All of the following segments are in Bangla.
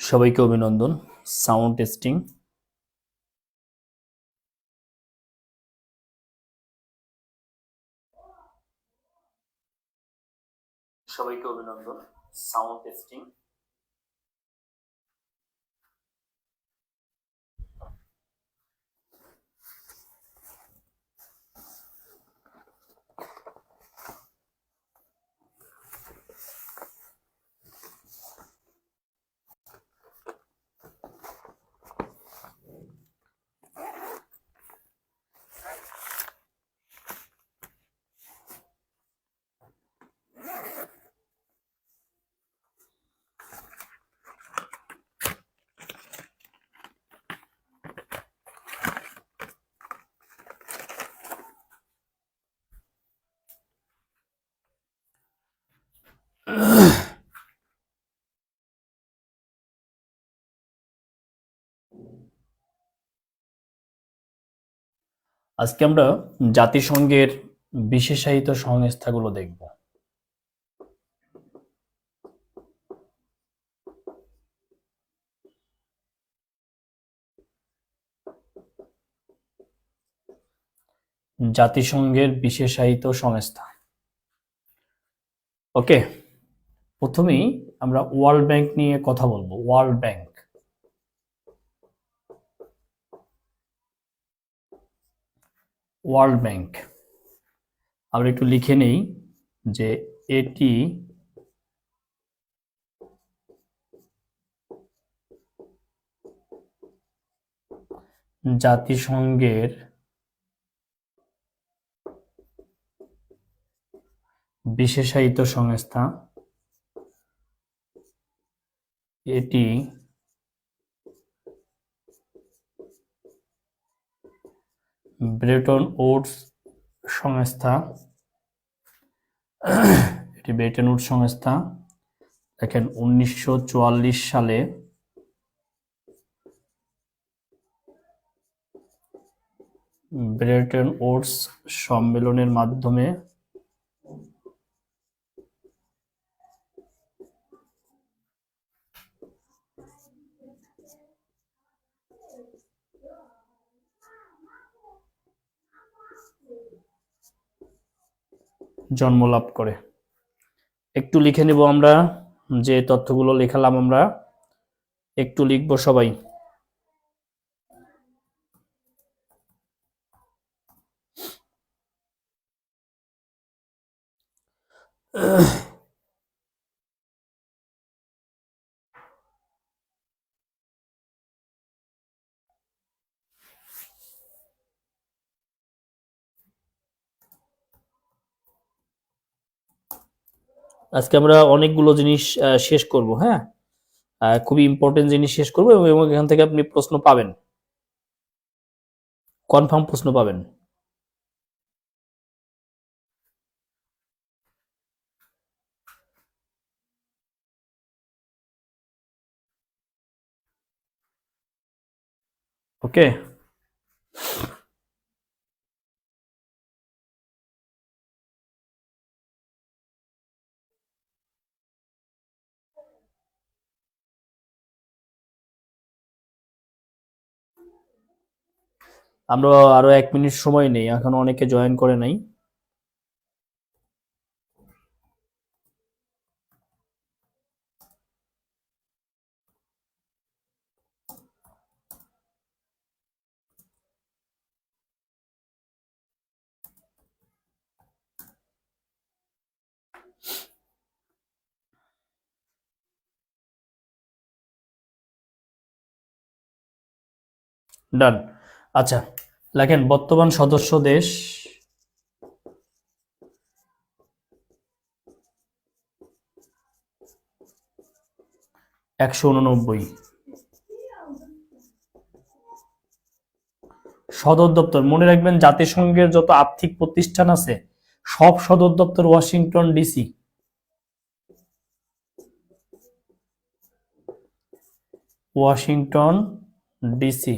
সবাইকে অভিনন্দন। Sound testing. সবাইকে অভিনন্দন। Sound testing. আজকে আমরা জাতিসংঘের বিশেষায়িত সংস্থাগুলো দেখব। জাতিসংঘের বিশেষায়িত সংস্থা। ওকে, প্রথমেই আমরা ওয়ার্ল্ড ব্যাংক নিয়ে কথা বলবো। ওয়ার্ল্ড ব্যাংক, ওয়ার্ল্ড ব্যাংক আমরা একটু লিখে নেই যে এটি জাতিসংঘের বিশেষায়িত সংস্থা। এটি ব্রেটন উডস সংস্থা। এটি ব্রেটন উডস সংস্থা। দেখেন 1944 সালে ব্রেটন উডস সম্মেলনের মাধ্যমে জন্মলাভ করে। একটু লিখে নেব আমরা, যে তথ্যগুলো লেখালাম আমরা একটু লিখব সবাই। আজকে আমরা অনেকগুলো জিনিস শেষ করব। হ্যাঁ, খুবই ইম্পর্টেন্ট জিনিস শেষ করব এবং এখান থেকে আপনি প্রশ্ন পাবেন, কনফার্ম প্রশ্ন পাবেন। ওকে, আমরা আরো 1 মিনিট সময় নেই, এখনো অনেকে জয়েন করে নাই। ডান। আচ্ছা, লেখেন বর্তমান সদস্য দেশ 189। সদর দপ্তর মনে রাখবেন, জাতিসংঘের যত আর্থিক প্রতিষ্ঠান আছে সব সদর দপ্তর ওয়াশিংটন ডিসি। ওয়াশিংটন ডিসি,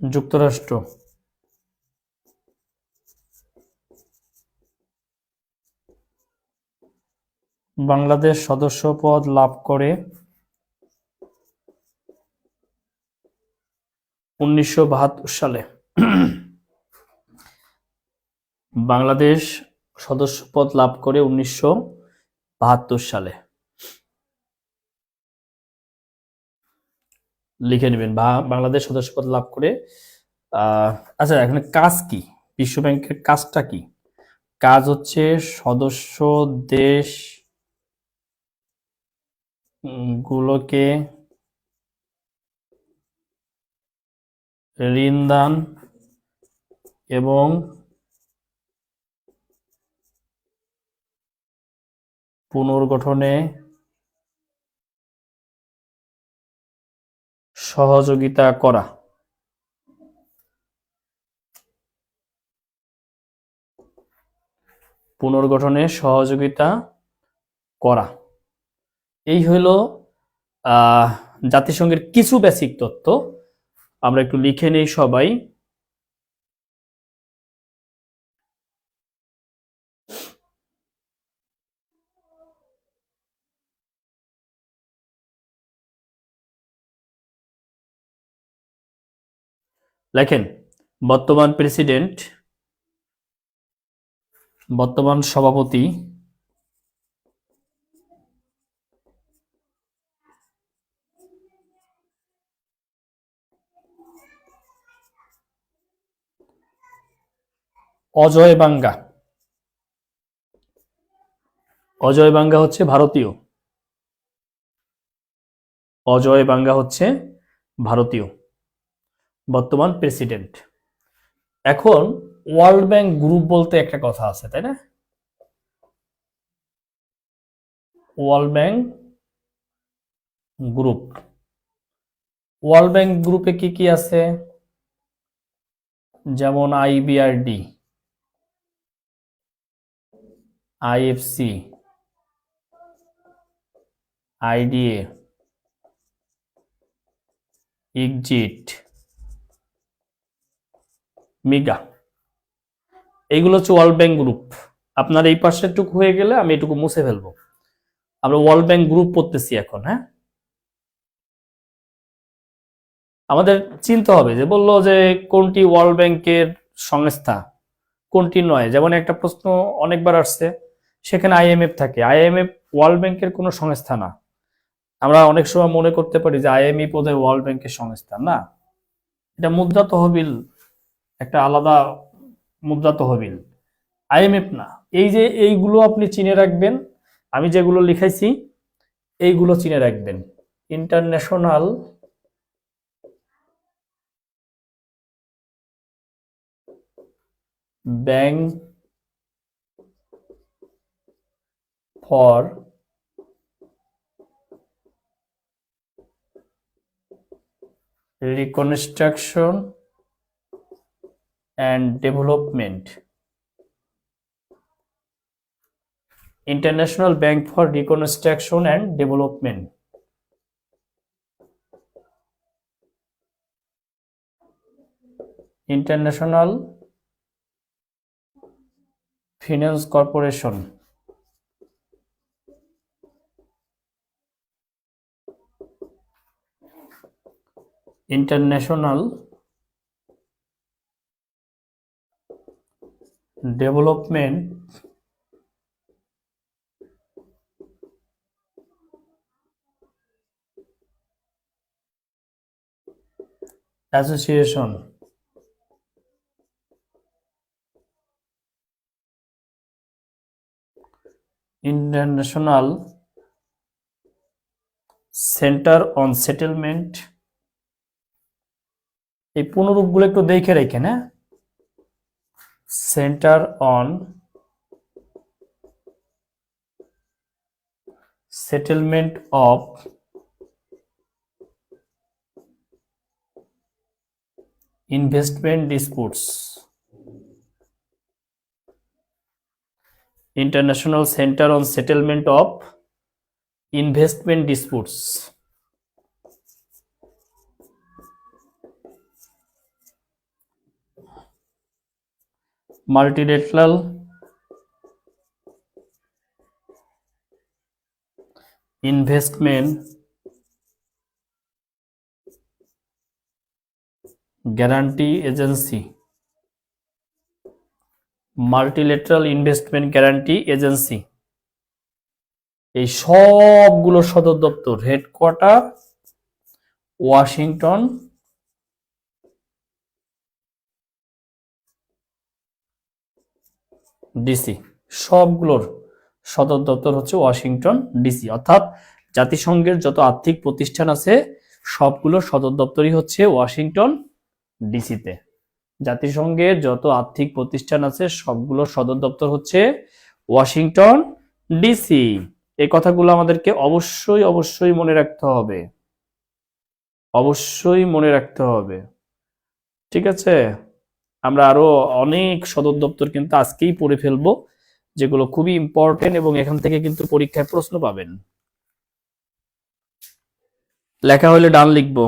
যুক্তরাষ্ট্র। বাংলাদেশ সদস্যপদ লাভ করে 1972 সালে। বাংলাদেশ সদস্যপদ লাভ করে 1972 সালে। লিখে নেবেন বাংলাদেশ সদস্যপদ লাভ করে। আচ্ছা, এখানে কাজ কি? বিশ্ব ব্যাংকের কাজটা কি? কাজ হচ্ছে সদস্য দেশ গুলোকে ঋণ দান এবং পুনর্গঠনে সহযোগিতা করা। পুনর্গঠনে সহযোগিতা করা, এই হইল জাতিসংঘের কিছু বেসিক তথ্য। আমরা একটু লিখে নেই সবাই। লেখেন, বর্তমান প্রেসিডেন্ট, বর্তমান সভাপতি, অজয় বাঙ্গা। অজয় বাঙ্গা হচ্ছে ভারতীয়। অজয় বাঙ্গা হচ্ছে ভারতীয় বর্তমান প্রেসিডেন্ট। এখন ওয়ার্ল্ড ব্যাংক গ্রুপ বলতে একটা কথা আছে, তাই না? World bank group, world bank গ্রুপে কি কি আছে? যেমন আইবিআরডি, আইএফসি, আইডিএ, ইকজিট, মিগা, এইগুলো হচ্ছে ওয়ার্ল্ড ব্যাংক গ্রুপ। আপনার এই পাশেরটুকু হয়ে গেলে আমি এটুকু মুছে ফেলবো। আমরা ওয়ার্ল্ড ব্যাংক গ্রুপ পড়তেছি এখন। হ্যাঁ, আমাদের চিনতে হবে যে বললো যে কোনটি ওয়ার্ল্ড ব্যাংকের সংস্থা, কোনটি নয়। যেমন একটা প্রশ্ন অনেকবার আসছে, সেখানে আইএমএফ থাকে। আইএমএফ ওয়ার্ল্ড ব্যাংকের কোনো সংস্থা না। আমরা অনেক সময় মনে করতে পারি যে আইএমএফ বোধহয় ওয়ার্ল্ড ব্যাংকের সংস্থা। না, এটা মুদ্রা তহবিল, একটা আলাদা মুদ্রা তহবিল, আইএমএফ না। এই যে এইগুলো আপনি চিনে রাখবেন, আমি যেগুলো লিখাইছি এইগুলো চিনে রাখবেন। International bank for reconstruction and development. International bank for reconstruction and development. International finance corporation. International development association. International centre on settlement. এই পুনরূপগুলো একটু দেখে রেখেন। হ্যাঁ, centre on settlement of investment disputes. International centre on settlement of investment disputes. Multilateral investment guarantee agency, multilateral investment guarantee agency, এই সবগুলো সদর দপ্তর হেডকোয়ার্টার ওয়াশিংটন ডিসি, সবগুলোর সদর দপ্তর হচ্ছে ওয়াশিংটন ডিসি। অর্থাৎ জাতিসংঘের যত আর্থিক প্রতিষ্ঠান আছে সবগুলোর সদর দপ্তরই হচ্ছে ওয়াশিংটন ডিসিতে। জাতিসংঘের যত আর্থিক প্রতিষ্ঠান আছে সবগুলোর সদর দপ্তর হচ্ছে ওয়াশিংটন ডিসি। এই কথাগুলো আমাদেরকে অবশ্যই অবশ্যই মনে রাখতে হবে, অবশ্যই মনে রাখতে হবে। ঠিক আছে, আমরা আরো অনেক সদর দপ্তর কিন্তু আজকেই পড়ে ফেলবো, যেগুলো খুবই ইম্পর্টেন্ট এবং এখান থেকে কিন্তু পরীক্ষায় প্রশ্ন পাবেন। লেখা হলে ডান লিখবো।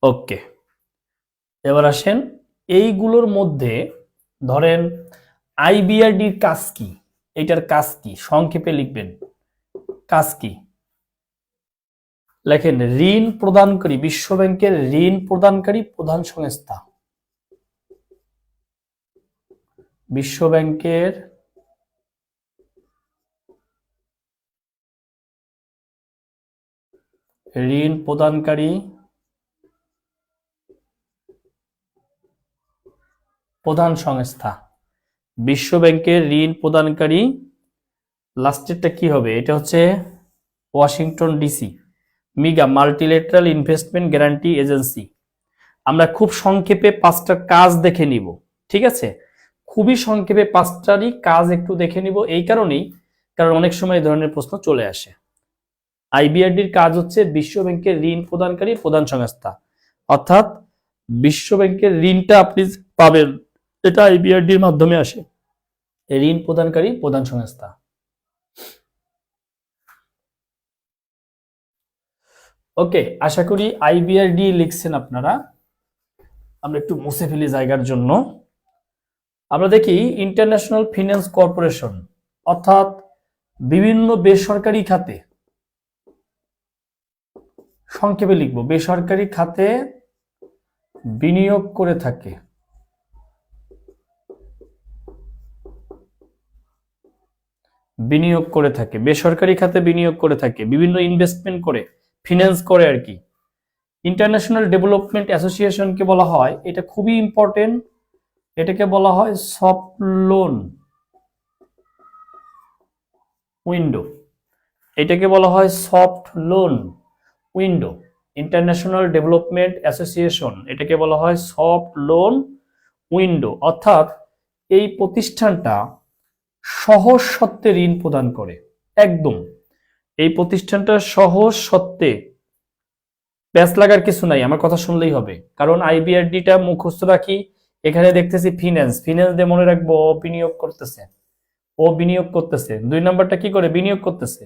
ওকে, এবার আসেন এইগুলোর মধ্যে ধরেন আইবিআরডির কাজ কি, এটার কাজ কি সংক্ষেপে লিখবেন। কাজ কি লেখেন, ঋণ প্রদানকারী, বিশ্ব ব্যাংকের ঋণ প্রদানকারী প্রধান সংস্থা। বিশ্ব ব্যাংকের ঋণ প্রদানকারী প্রধান সংস্থা, বিশ্ব ব্যাংকের ঋণ প্রদানকারী, লাস্টেরটা কি হবে, এটা হচ্ছে Washington DC, MIGA multilateral investment guarantee agency. আমরা খুব সংক্ষেপে পাঁচটা কাজ দেখে নিব, ঠিক আছে? খুবই সংক্ষেপে পাঁচটারই কাজ একটু দেখে নিব, এই কারণেই কারণ অনেক সময় এই ধরনের প্রশ্ন চলে আসে। আইবিআরডির কাজ হচ্ছে বিশ্ব ব্যাংকের ঋণ প্রদানকারী প্রধান সংস্থা, অর্থাৎ বিশ্ব ব্যাংকের ঋণটা আপনি পাবেন এটা আইবিআরডির মাধ্যমে আসে, ঋণ প্রদানকারী প্রধান সংস্থা। ওকে, আশা করি আইবিআরডি লিখছেন আপনারা। আমরা একটু মুছে ফেলি জায়গার জন্য। আমরা দেখি ইন্টারন্যাশনাল ফিন্যান্স কর্পোরেশন, অর্থাৎ বিভিন্ন বেসরকারি খাতে, সংক্ষেপে লিখব, বেসরকারি খাতে বিনিয়োগ করে থাকে, বিনিয়োগ করে থাকে, বেসরকারি খাতে বিনিয়োগ করে থাকে, বিভিন্ন ইনভেস্টমেন্ট করে, ফিন্যান্স করে আর কি। ইন্টারন্যাশনাল ডেভেলপমেন্ট অ্যাসোসিয়েশনকে বলা হয়, এটা খুবই ইম্পর্টেন্ট, এটাকে বলা হয় সফট লোন উইন্ডো, এটাকে বলা হয় soft loan window. International development association, এটাকে বলা হয় সফট লোন উইন্ডো, অর্থাৎ এই প্রতিষ্ঠানটা সহজ শর্তে ঋণ প্রদান করে। একদম এই প্রতিষ্ঠানটা সহজ শর্তে, প্যাচ লাগার কিছু নাই, আমার কথা শুনলেই হবে। কারণ আইবিআরডিটা মুখস্থ রাখি, এখানে দেখতেছি ফিন্যান্স, ফিন্যান্স দিয়ে মনে রাখবো ও বিনিয়োগ করতেছে, ও বিনিয়োগ করতেছে। দুই নাম্বারটা কি করে, বিনিয়োগ করতেছে।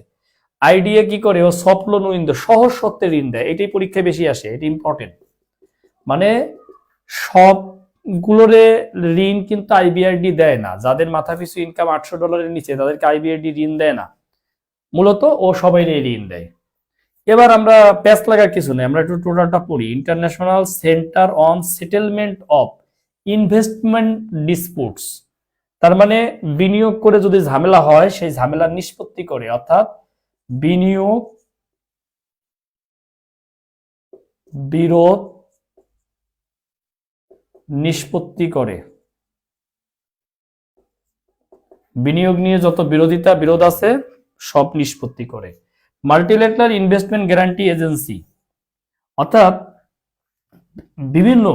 আইডিয়া কি করে, ও সফট লোন উইন্ডো, সহজ শর্তে ঋণ দেয়। এটাই পরীক্ষায় বেশি আসে, এটা ইম্পর্টেন্ট। মানে সবগুলোরে ঋণ কিন্তু আইবিআরডি দেয় না, যাদের মাথা পিছু ইনকাম $800 নিচে তাদেরকে আইবিআরডি ঋণ দেয় না, মূলত ও সবাই ঋণ দেয়। এবার আমরা প্যাচ লাগার কিছু নেই, আমরা একটু টোটালটা পড়ি। International centre on settlement of investment disputes, তার মানে বিনিয়োগ করে যদি ঝামেলা হয় সেই ঝামেলার নিষ্পত্তি করে, অর্থাৎ বিনিয়োগ বিরোধ নিষ্পত্তি করে, বিনিয়োগ নিয়ে যত বিরোধ আছে সব নিষ্পত্তি করে। মাল্টিলেটারাল ইনভেস্টমেন্ট গ্যারান্টি এজেন্সি, অর্থাৎ বিভিন্ন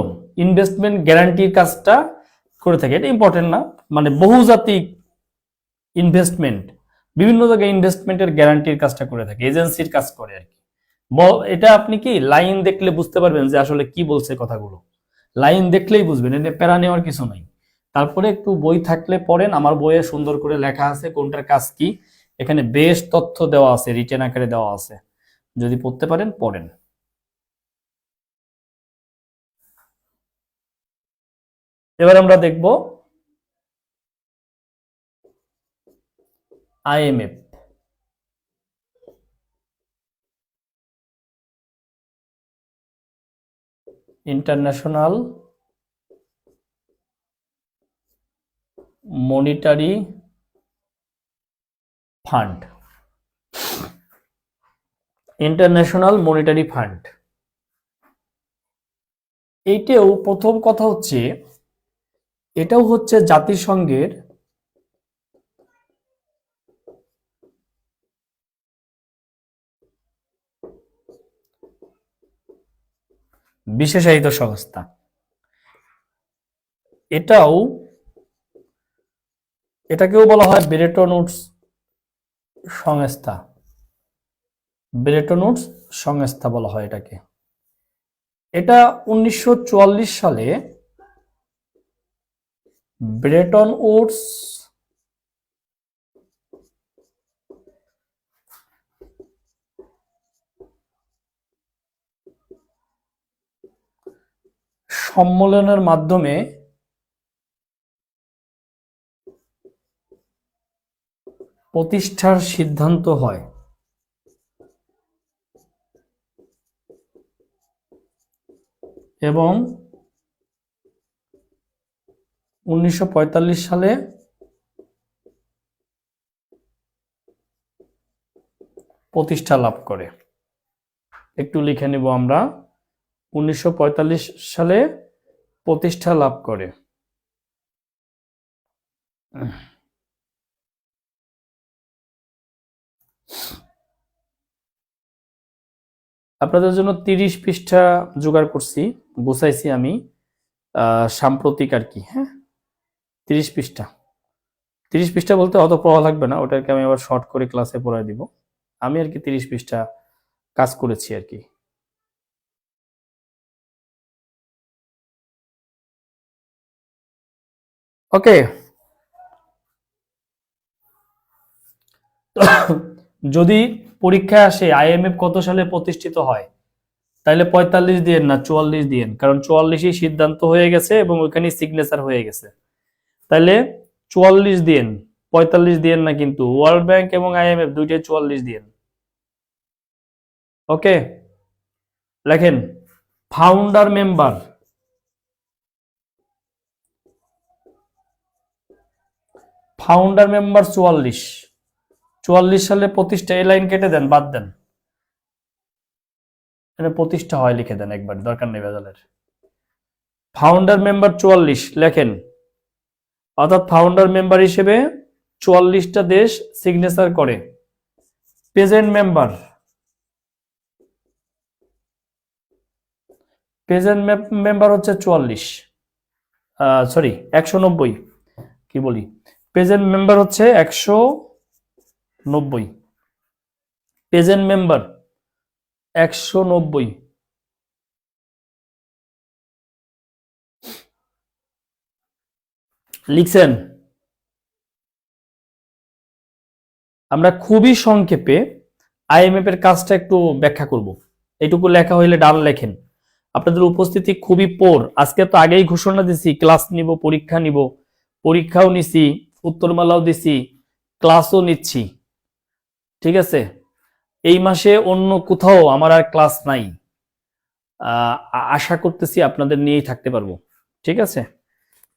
ইনভেস্টমেন্ট গ্যারান্টির কাজটা করে থাকে। এটা ইম্পর্টেন্ট না, মানে বহুজাতিক ইনভেস্টমেন্ট, বিভিন্ন জায়গায় ইনভেস্টমেন্টের গ্যারান্টির কাজটা করে থাকে, এজেন্সির কাজ করে আর কি। এটা আপনি কি লাইন দেখলে বুঝতে পারবেন যে আসলে কি বলছে কথাগুলো। লাইন দেখলেই বুঝবেন, এতে প্যারা নেওয়ার কিছু নাই। তারপরে একটু বই থাকলে পড়েন, আমার বইয়ে সুন্দর করে লেখা আছে কোনটার কাজ কি, এখানে বেশ তথ্য দেওয়া আছে, রিটেন আকারে দেওয়া আছে, যদি পড়তে পারেন পড়েন। এবার আমরা দেখব IMF. International monetary fund. International monetary fund, এইটাও প্রথম কথা হচ্ছে, এটাও হচ্ছে জাতিসংঘের বিশেষায়িত সংস্থা। এটাকেও বলা হয় ব্রেটন উডস সংস্থা। ব্রেটন উডস সংস্থা বলা হয় এটাকে। এটা 1944 সালে ব্রেটন উডস সম্মেলনের মাধ্যমে প্রতিষ্ঠার সিদ্ধান্ত হয়। এবং 1945 সালে প্রতিষ্ঠা লাভ করে। একটু লিখে নেব আমরা, 1945 সালে প্রতিষ্ঠা লাভ করে। আপনাদের জন্য 30 পৃষ্ঠা জোগাড় করছি, গুছাইছি আমি সাম্প্রতিক আর কি। হ্যাঁ, 30 পৃষ্ঠা। 30 পৃষ্ঠা বলতে অত পড়া লাগবে না, ওটাকে আমি আবার শর্ট করে ক্লাসে পড়াই দিব। আমি আর কি 30 পৃষ্ঠা কাজ করেছি আর কি। ওকে, যদি পরীক্ষায় আসে আইএমএফ কত সালে প্রতিষ্ঠিত হয়, তাহলে 45 দিয়েন না 44 দিয়েন, কারণ 44ই সিদ্ধান্ত হয়ে গেছে এবং ওইখানে সিগনেচার হয়ে গেছে। তাহলে 44 দিয়েন, 45 দিয়েন না, কিন্তু ওয়ার্ল্ড ব্যাংক এবং আইএমএফ দুইটাই 44 দিয়েন। ওকে, লেখেন ফাউন্ডার মেম্বার। Founder member 44। 44 সালে প্রতিষ্ঠা, এই লাইন কেটে দেন, বাদ দেন, এটা প্রতিষ্ঠা হয় লিখে দেন একবার, দরকার নেই ভেজালের। ফাউন্ডার মেম্বার 44 লেখেন, অর্থাৎ ফাউন্ডার মেম্বার হিসেবে 44টা দেশ সিগনেচার করে। প্রেজেন্ট মেম্বার, প্রেজেন্ট মেম্বার হচ্ছে 44, সরি 190, কি বলি, প্রেজেন্ট মেম্বার হচ্ছে 190, প্রেজেন্ট মেম্বার 190। লিখছেন? আমরা খুবই সংক্ষেপে আইএমএফ এর কাজটা একটু ব্যাখ্যা করব। এইটুকু লেখা হইলে ডান লেখেন। আপনাদের উপস্থিতি খুবই পোর। আজকে তো আগেই ঘোষণা দিছি ক্লাস নিব, পরীক্ষা নিব, পরীক্ষাও নিছি, উত্তরমালাও দিছি, ক্লাসও নিচ্ছি। ঠিক আছে, এই মাসে অন্য কোথাও আমার আর ক্লাস নাই। আশা করতেছি আপনাদের নিয়েই থাকতে পারবো। ঠিক আছে,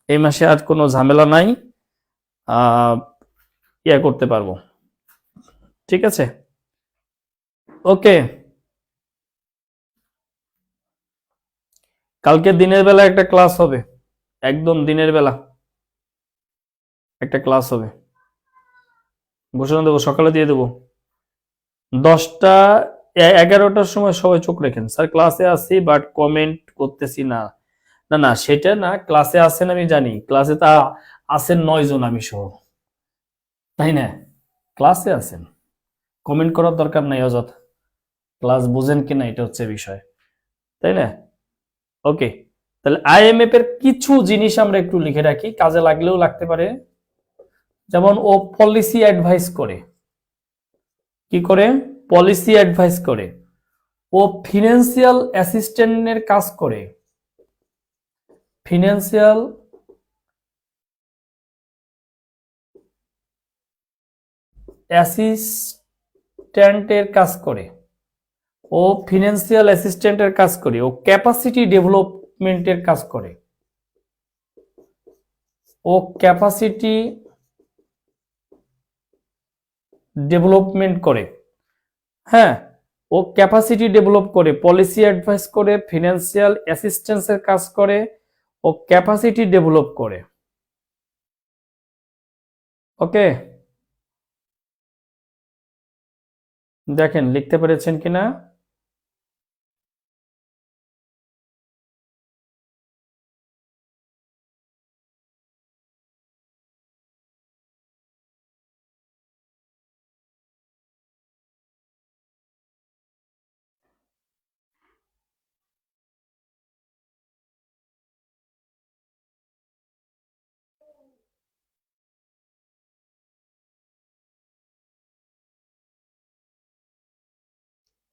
এই মাসে আর কোনো ঝামেলা নাই, ইয়া করতে পারবো। ঠিক আছে, ওকে। কালকে দিনের বেলা একটা ক্লাস হবে, একদম দিনের বেলা একটা ক্লাস হবে, ঘোষণা দেবো, সকালে দিয়ে দেবো 10টা 11টার সময়। সবাই চোখ রেখেন, স্যার ক্লাসে আছি বাট কমেন্ট করতেছি না। না না, সেটা না, ক্লাসে আছেন আমি জানি, ক্লাসে তা আছেন 9 জন আমি সহ, তাই না? ক্লাসে আছেন, কমেন্ট করার দরকার নাই অযথা। ক্লাস বুঝেন কিনা এটা হচ্ছে বিষয়, তাই না? ওকে, তাহলে আইএমএফ এর কিছু জিনিস আমরা একটু লিখে রাখি, কাজে লাগলেও লাগতে পারে। যেমন ও পলিসি অ্যাডভাইস করে। কি করে? পলিসি অ্যাডভাইস করে। ও ফিনান্সিয়াল অ্যাসিস্ট্যান্টের কাজ করে। ফিনান্সিয়াল অ্যাসিস্ট্যান্টের কাজ করে। ও ফিনান্সিয়াল অ্যাসিস্ট্যান্টের কাজ করে। ও ক্যাপাসিটি ডেভেলপমেন্টের কাজ করে। ও ক্যাপাসিটি ডেভেলপমেন্ট করে। হ্যাঁ, ও ক্যাপাসিটি ডেভেলপ করে, পলিসি অ্যাডভাইস করে, ফিনান্সিয়াল অ্যাসিস্ট্যান্সের কাজ করে, ও ক্যাপাসিটি ডেভেলপ করে। ওকে, দেখেন লিখতে পেরেছেন কিনা।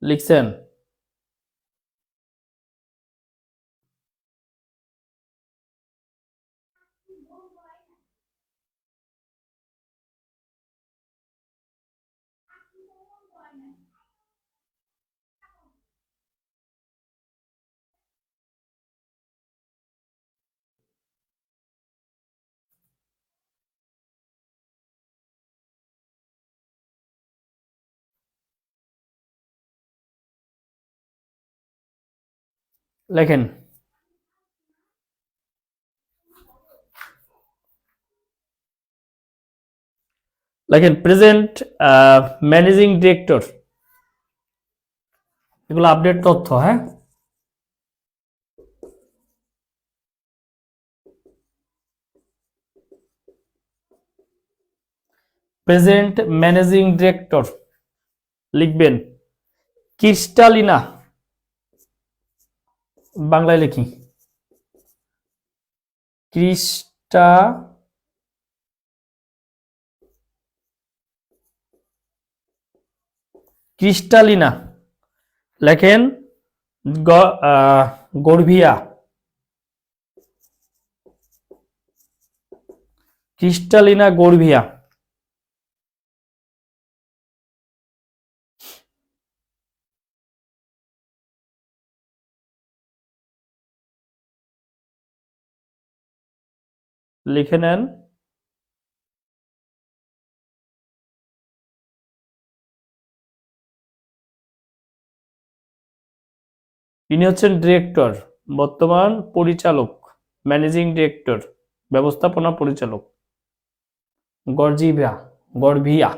লিখছেন? লেখেন। লেখেন প্রেজেন্ট ম্যানেজিং ডিরেক্টর। এগুলো আপডেট তথ্য। হ্যাঁ, প্রেজেন্ট ম্যানেজিং ডিরেক্টর লিখবেন ক্রিস্টালিনা। বাংলায় লিখি ক্রিস্টালিনা। লেখেন গর্ভিয়া। ক্রিস্টালিনা গর্ভিয়া। লিখে নেন। ইনি হচ্ছেন ডিরেক্টর, বর্তমান পরিচালক, ম্যানেজিং ডিরেক্টর, ব্যবস্থাপনা পরিচালক। গর্জিভিয়া, গর্ভিয়া,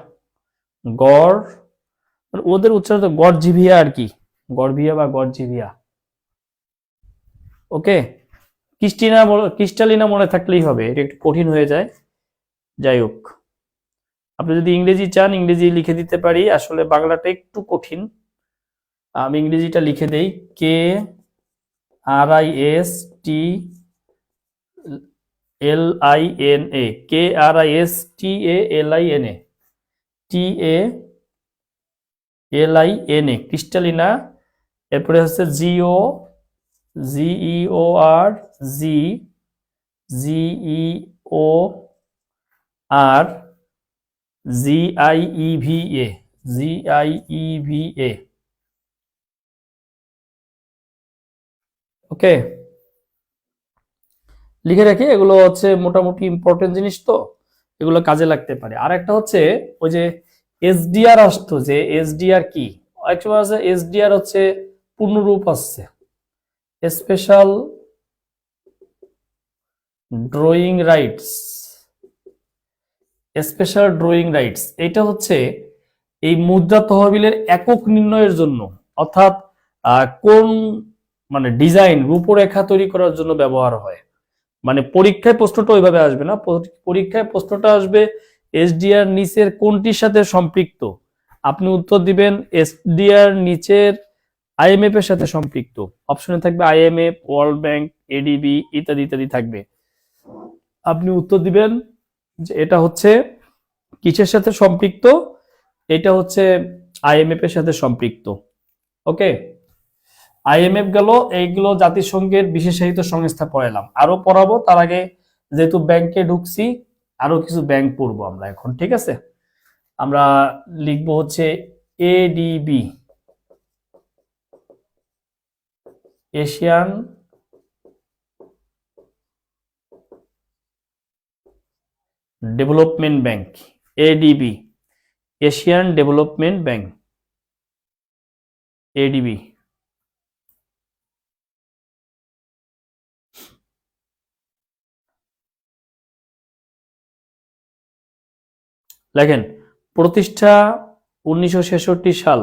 গড়, ওদের উচ্চারণ গর্জিভিয়া আর কি, গর্ভিয়া বা গর্জিভিয়া। ওকে, ক্রিস্টালিনা মনে থাকলেই হবে, এটা একটু কঠিন হয়ে যায়। যাই হোক, আপনি যদি ইংরেজি চান ইংরেজি লিখে দিতে পারি, আসলে বাংলাটা একটু কঠিন। আমি ইংরেজিটা লিখে দেই, KRISTLINA, KRISTALINA, TALINA, ক্রিস্টালিনা। এরপরে হচ্ছে GEORGIEVA। ওকে, লিখে রাখি, এগুলো হচ্ছে মোটামুটি ইম্পর্টেন্ট জিনিস, তো এগুলো কাজে লাগতে পারে। আর একটা হচ্ছে ওই যে এসডিআর আসতো, যে এসডিআর কি, এসডিআর হচ্ছে পূর্ণরূপ আসছে special drawing rights. Special drawing rights এটা হচ্ছে এই মুদ্রা তহবিলের একক নির্ণয়ের জন্য, অর্থাৎ কোন মানে ডিজাইন রূপরেখা তৈরি করার জন্য ব্যবহার হয়। মানে পরীক্ষায় প্রশ্নটা ওইভাবে আসবে না, পরীক্ষায় প্রশ্নটা আসবে এসডিআর নিচের কোনটির সাথে সম্পৃক্ত। আপনি উত্তর দিবেন এসডিআর নিচের আইএমএফ এর সাথে সম্পৃক্ত। অপশনে থাকবে আইএমএফ, ওয়ার্ল্ড ব্যাংক, এডিবি ইত্যাদি ইত্যাদি থাকবে। আপনি উত্তর দিবেন যে এটা হচ্ছে কিসের সাথে সম্পৃক্ত, এটা হচ্ছে আইএমএফ এর সাথে সম্পৃক্ত। ওকে, আইএমএফ গেল, এইগুলো জাতিসংঘের বিশেষায়িত সংস্থা পড়ালাম, আরো পড়াবো। তার আগে যেহেতু ব্যাংকে ঢুকছি, আরো কিছু ব্যাংক পড়বো আমরা এখন, ঠিক আছে। আমরা লিখবো হচ্ছে ADB, Asian development bank, ADB, Asian development bank, ADB. লেখেন প্রতিষ্ঠা 1966 সাল।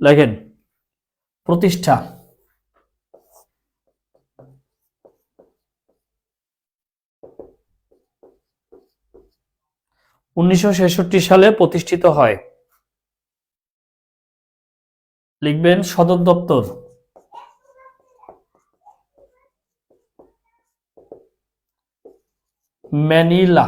লেখেন প্রতিষ্ঠা 1966 সালে প্রতিষ্ঠিত হয়। লিখবেন সদর দপ্তর ম্যানিলা।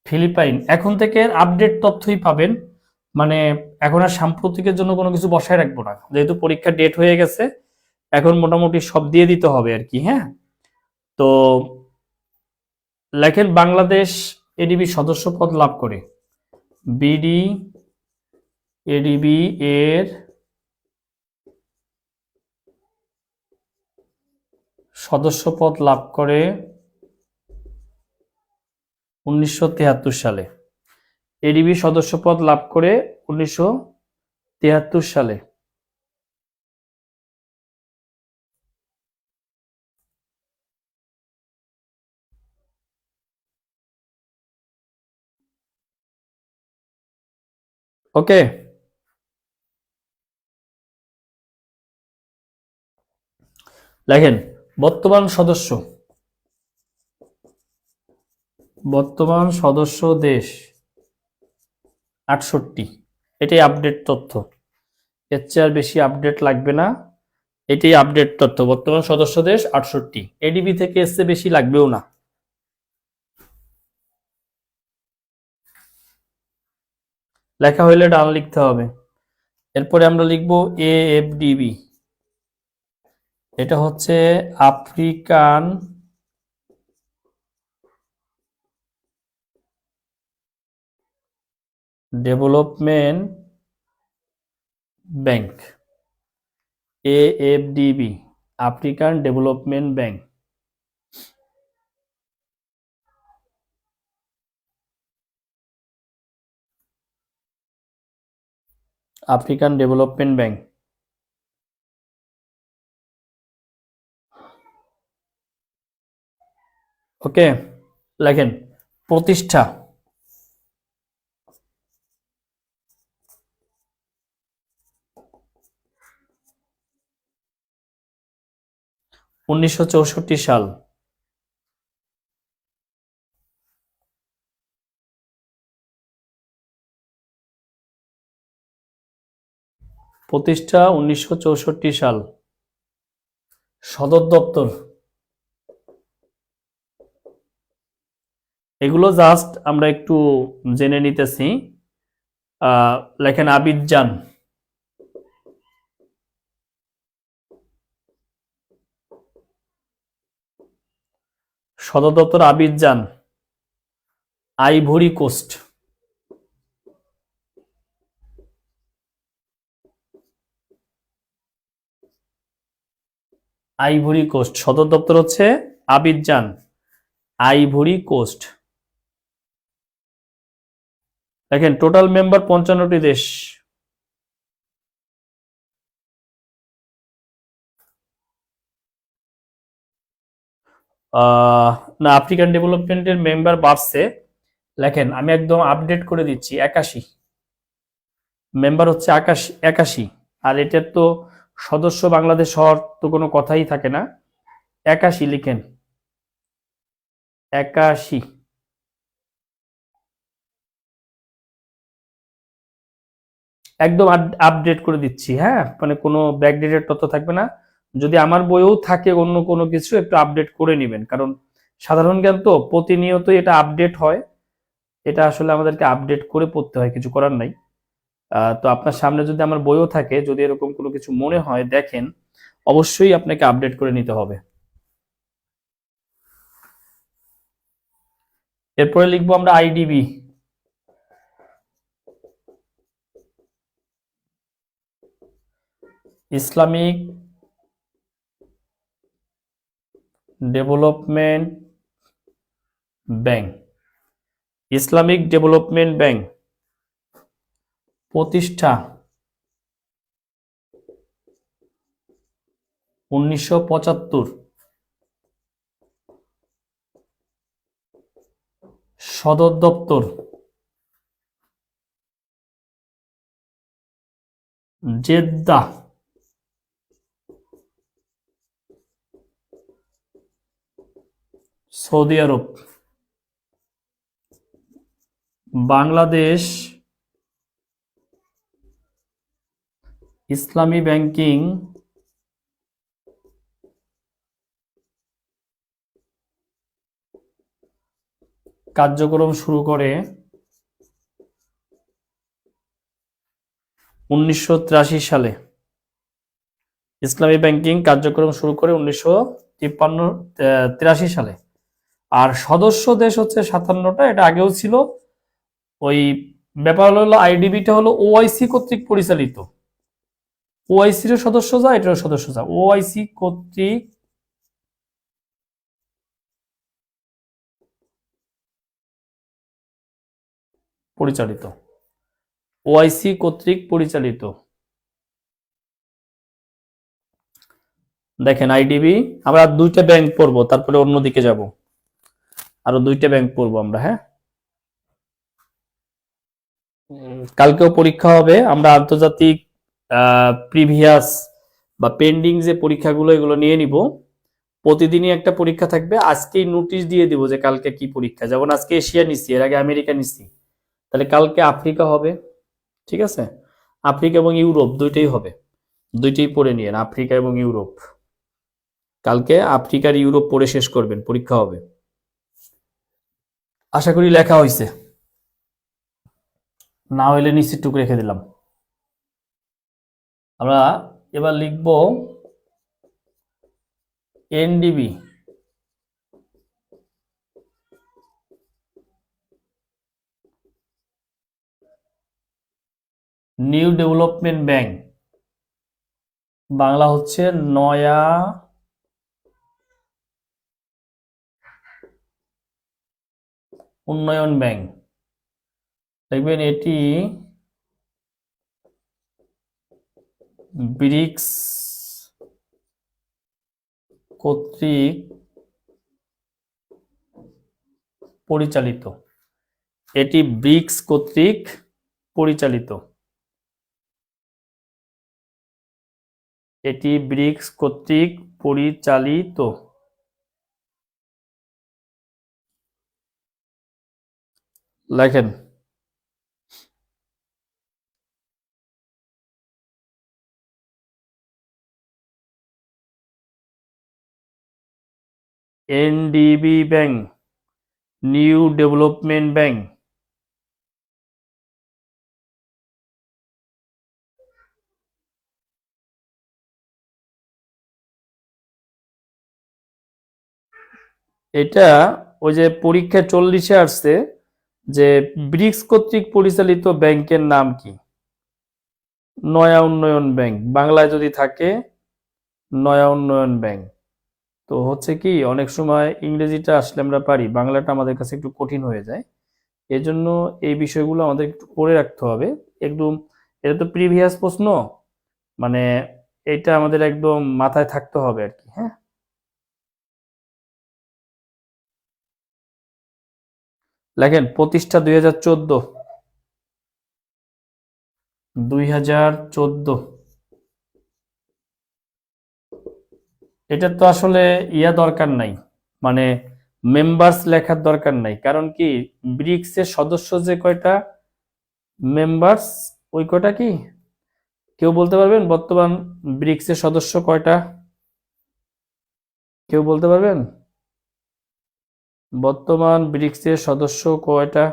ফিলিপাইন। এখন থেকে আপডেট তথ্যই পাবেন, মানে এখন আর সাম্প্রতিকের জন্য কোনো কিছু বসায় রাখবো না, যেহেতু পরীক্ষার ডেট হয়ে গেছে, এখন মোটামুটি সব দিয়ে দিতে হবে আর কি। হ্যাঁ, তো লেখেন বাংলাদেশ এডিবি সদস্য পদ লাভ করে। বিডি এডিবি এর সদস্য পদ লাভ করে 1973 সালে। এডিবি সদস্য পদ লাভ করে 1973 সালে। ওকে, লেখেন বর্তমান সদস্য, বর্তমান সদস্য দেশ 68। এটাই আপডেট তথ্য, এর চেয়ে আর বেশি আপডেট লাগবে না। এটাই আপডেট তথ্য, বর্তমান সদস্য দেশ 68। এডিবি থেকে এর চেয়ে বেশি লাগবেও না। লেখা হইলে ডান লিখতে হবে। এরপরে আমরা লিখব এএফডিবি, এটা হচ্ছে African development bank. AFDB, African development bank. African development bank. Okay, লেখেন প্রতিষ্ঠা 1964 সাল। প্রতিষ্ঠা 1964 সাল। সদর দপ্তর, এগুলো জাস্ট আমরা একটু জেনে নিতেছি। লেখেন আবিদজান, সদর দপ্তর Abidjan. Ivory Coast, Ivory Coast, সদর দপ্তর হচ্ছে আবিদজান, আইভরি কোস্ট। দেখেন টোটাল মেম্বার 55টি দেশ। না, আফ্রিকান ডেভেলপমেন্টের মেম্বার বাড়ছে। লেখেন আমি একদম আপডেট করে দিচ্ছি, 81 মেম্বার হচ্ছে 81। আর এটার তো সদস্য বাংলাদেশ হওয়ার তো কোনো কথাই থাকে না। 81 লিখেন, 81। একদম আপডেট করে দিচ্ছি, হ্যাঁ, মানে কোনো ব্যাকডেটেড তথ্য থাকবে না। যদি আমার বইও থাকে অন্য কোনো কিছু, একটু আপডেট করে নেবেন, কারণ সাধারণ জ্ঞান তো প্রতিনিয়ত এটা আপডেট হয়। এটা আসলে আমাদেরকে আপডেট করে পড়তে হয়, কিছু করার নাই। তো আপনার সামনে যদি আমার বইও থাকে, যদি এরকম কোনো কিছু মনে হয় দেখেন, অবশ্যই আপনাকে আপডেট করে নিতে হবে। এরপরে লিখবো আমরা IDB, Islamic development bank. Islamic development bank প্রতিষ্ঠা 1975। সদর দপ্তর জেদ্দা, সৌদি আরব। বাংলাদেশ ইসলামী ব্যাংকিং কার্যক্রম শুরু করে 1983 সালে। ইসলামী ব্যাংকিং কার্যক্রম শুরু করে 1983 সালে। আর সদস্য দেশ হচ্ছে 57টা, এটা আগেও ছিল। ওই ব্যাপার হলো আইডিবিটা হলো ওআইসি কর্তৃক পরিচালিত। ওআইসির সদস্য যা, এটারও সদস্য যা, ওআইসি কর্তৃক পরিচালিত। ওআইসি কর্তৃক পরিচালিত। দেখেন আইডিবি, আমরা আর দুইটা ব্যাংক পড়বো, তারপরে অন্যদিকে যাব। আরো দুইটা ব্যাংক পড়বো আমরা, হ্যাঁ। কালকেও পরীক্ষা হবে। আমরা আন্তর্জাতিক প্রিভিয়াস বা পেন্ডিং যে পরীক্ষাগুলো, এগুলো নিয়ে নিব। প্রতিদিনই একটা পরীক্ষা থাকবে। আজকেই নোটিশ দিয়ে দিব যে কালকে কি পরীক্ষা। যেমন আজকে এশিয়া নিচ্ছি, এর আগে আমেরিকা নিচ্ছি, তাহলে কালকে আফ্রিকা হবে। ঠিক আছে, আফ্রিকা এবং ইউরোপ দুইটাই হবে, দুইটাই পড়ে নিয়েন, আফ্রিকা এবং ইউরোপ। কালকে আফ্রিকার ইউরোপ পড়ে শেষ করবেন, পরীক্ষা হবে। আশা করি লেখা হয়েছে, না হইলে নিশ্চিত টুক রেখে দিলাম। আমরা এবার লিখব NDB, new development bank. Bangla হচ্ছে নয়া উন্নয়ন ব্যাংক। দেখবেন এটি ব্রিক্স কর্তৃক পরিচালিত। এটি ব্রিক্স কর্তৃক পরিচালিত। এটি ব্রিক্স কর্তৃক পরিচালিত। লেখেন NDB bank, new development bank. এটা ওই যে পরীক্ষা 40-এ আসছে যে ব্রিক্স কর্তৃক পরিচালিত ব্যাংকের নাম কি? নয়া উন্নয়ন ব্যাংক। বাংলায় যদি থাকে নয়া উন্নয়ন ব্যাংক। তো হচ্ছে কি, অনেক সময় ইংরেজিটা আসলে আমরা পারি, বাংলাটা আমাদের কাছে একটু কঠিন হয়ে যায়। এজন্য এই বিষয়গুলো আমাদের একটু পড়ে রাখতে হবে একদম। এটা তো প্রিভিয়াস প্রশ্ন, মানে এটা আমাদের একদম মাথায় থাকতে হবে আর কি, হ্যাঁ। লেখেন প্রতিষ্ঠা 2014। 2014 এটা তো আসলে দরকার নাই, মানে মেম্বার্স লেখার দরকার নাই। কারণ কি, ব্রিক্স এর সদস্য যে কয়টা, মেম্বার্স ওই কয়টা কি কেউ বলতে পারবেন? বর্তমান ব্রিক্স এর সদস্য কয়টা, কেউ বলতে পারবেন? বর্তমান ব্রিক্স এর সদস্য কয়টা?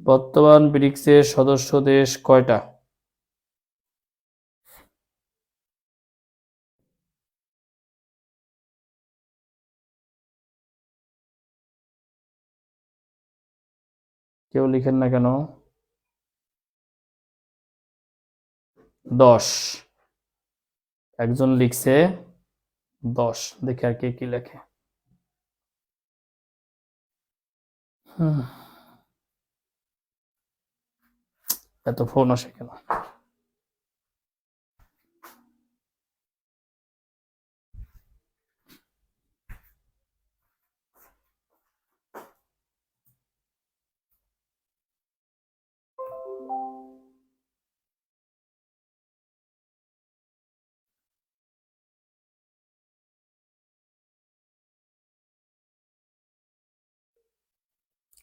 বর্তমান ব্রিক্স এর সদস্য দেশ কয়টা? কেউ লিখেন না কেন? 10। একজন লিখছে 10। দেখি আর কে কি লেখে। হুম, এত ফোন আসে কেন?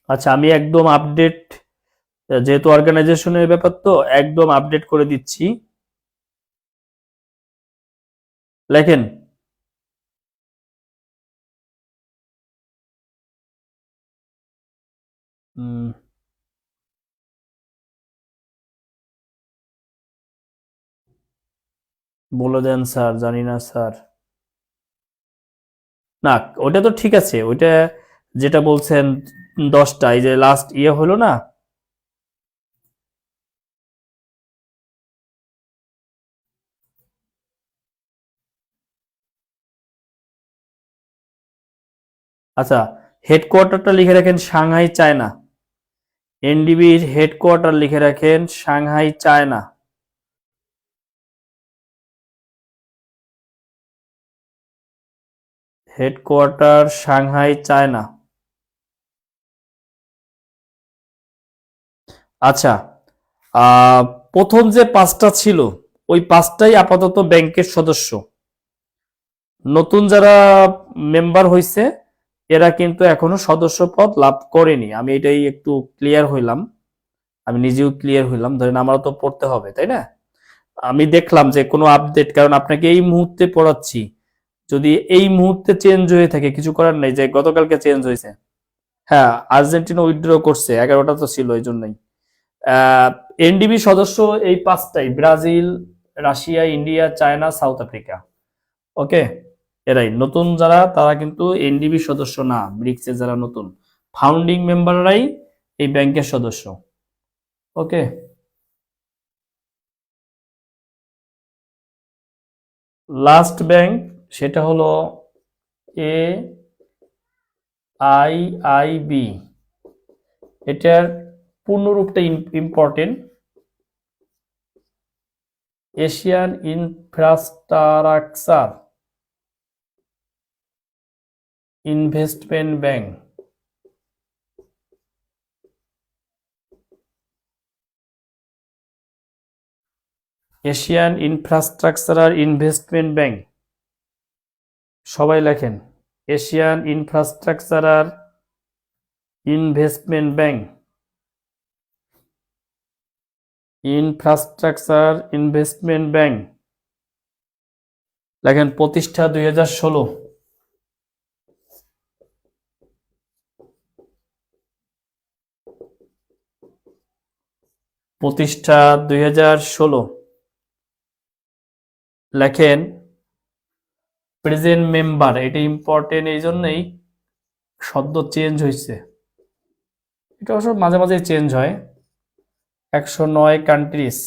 আচ্ছা, আমি একদম আপডেট, যেহেতু অর্গানাইজেশনের ব্যাপার তো একদম আপডেট করে দিচ্ছি। লেখেন। উম, বলে দেন স্যার, জানি না স্যার। না, ওটা তো ঠিক আছে, ওইটা যেটা বলছেন 10টা, এই যে লাস্ট হলো না। আচ্ছা, হেডকোয়ার্টারটা লিখে রাখেন সাংহাই চায়না। এনডিবির হেডকোয়ার্টার লিখে রাখেন Shanghai China. Headquarter Shanghai China. আচ্ছা, আহ, প্রথম যে 5টা ছিল ওই 5টাই আপাতত ব্যাংকের সদস্য। নতুন যারা মেম্বার হয়েছে এরা কিন্তু এখনো সদস্য পদ লাভ করেনি। আমি এটাই একটু ক্লিয়ার হইলাম, আমি নিজেও ক্লিয়ার হইলাম। ধরেন আমারও তো পড়তে হবে, তাই না? আমি দেখলাম যে কোনো আপডেট, কারণ আপনাকে এই মুহূর্তে পড়াচ্ছি, যদি এই মুহূর্তে চেঞ্জ হয়ে থাকে কিছু করার নাই, যে গতকালকে চেঞ্জ হয়েছে। হ্যাঁ, আর্জেন্টিনা উইথড্র করছে, 11টা তো ছিল এই জন্যই। এনডিবি সদস্য এই 5টাই: Brazil, Russia, India, China, South Africa. Okay, এরাই নতুন যারা, তারা কিন্তু এনডিবি সদস্য না। ব্রিক্সের যারা নতুন ফাউন্ডিং মেম্বাররাই এই ব্যাংকের সদস্য। ওকে, লাস্ট ব্যাংক সেটা হলো এ আই আই বি। এটার পূর্ণরূপটা important: Asian infrastructure investment bank. Asian infrastructural investment bank. সবাই লেখেন Asian infrastructural investment bank. Infrastructure investment bank লেখেন। প্রতিষ্ঠা 2016। প্রতিষ্ঠা 2016 লেখেন। প্রেজেন্ট মেম্বার, এটা ইম্পর্টেন্ট এই জন্যই শব্দ চেঞ্জ হয়েছে, এটা অবশ্য মাঝে মাঝে চেঞ্জ হয়। 109 কান্ট্রিজ,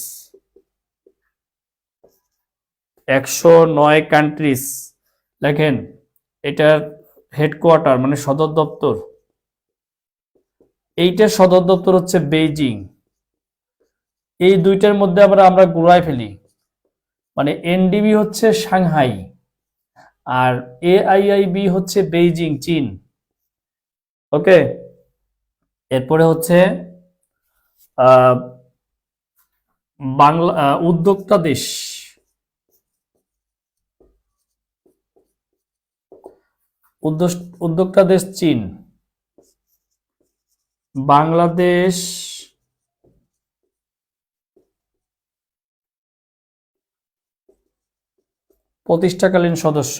109 কান্ট্রিজ লেখেন। এটার হেডকোয়ার্টার মানে সদর দপ্তর, এইটার সদর দপ্তর হচ্ছে বেইজিং। এই দুইটার মধ্যে আমরা ঘুরায় ফেলি, মানে এনডিবি হচ্ছে সাংহাই আর এআইআইবি হচ্ছে বেইজিং চীন। ওকে, এরপরে হচ্ছে আহ, বাংলা উদ্যোক্তা দেশ, উদ্যোক্তা দেশ চীন। বাংলাদেশ প্রতিষ্ঠাকালীন সদস্য,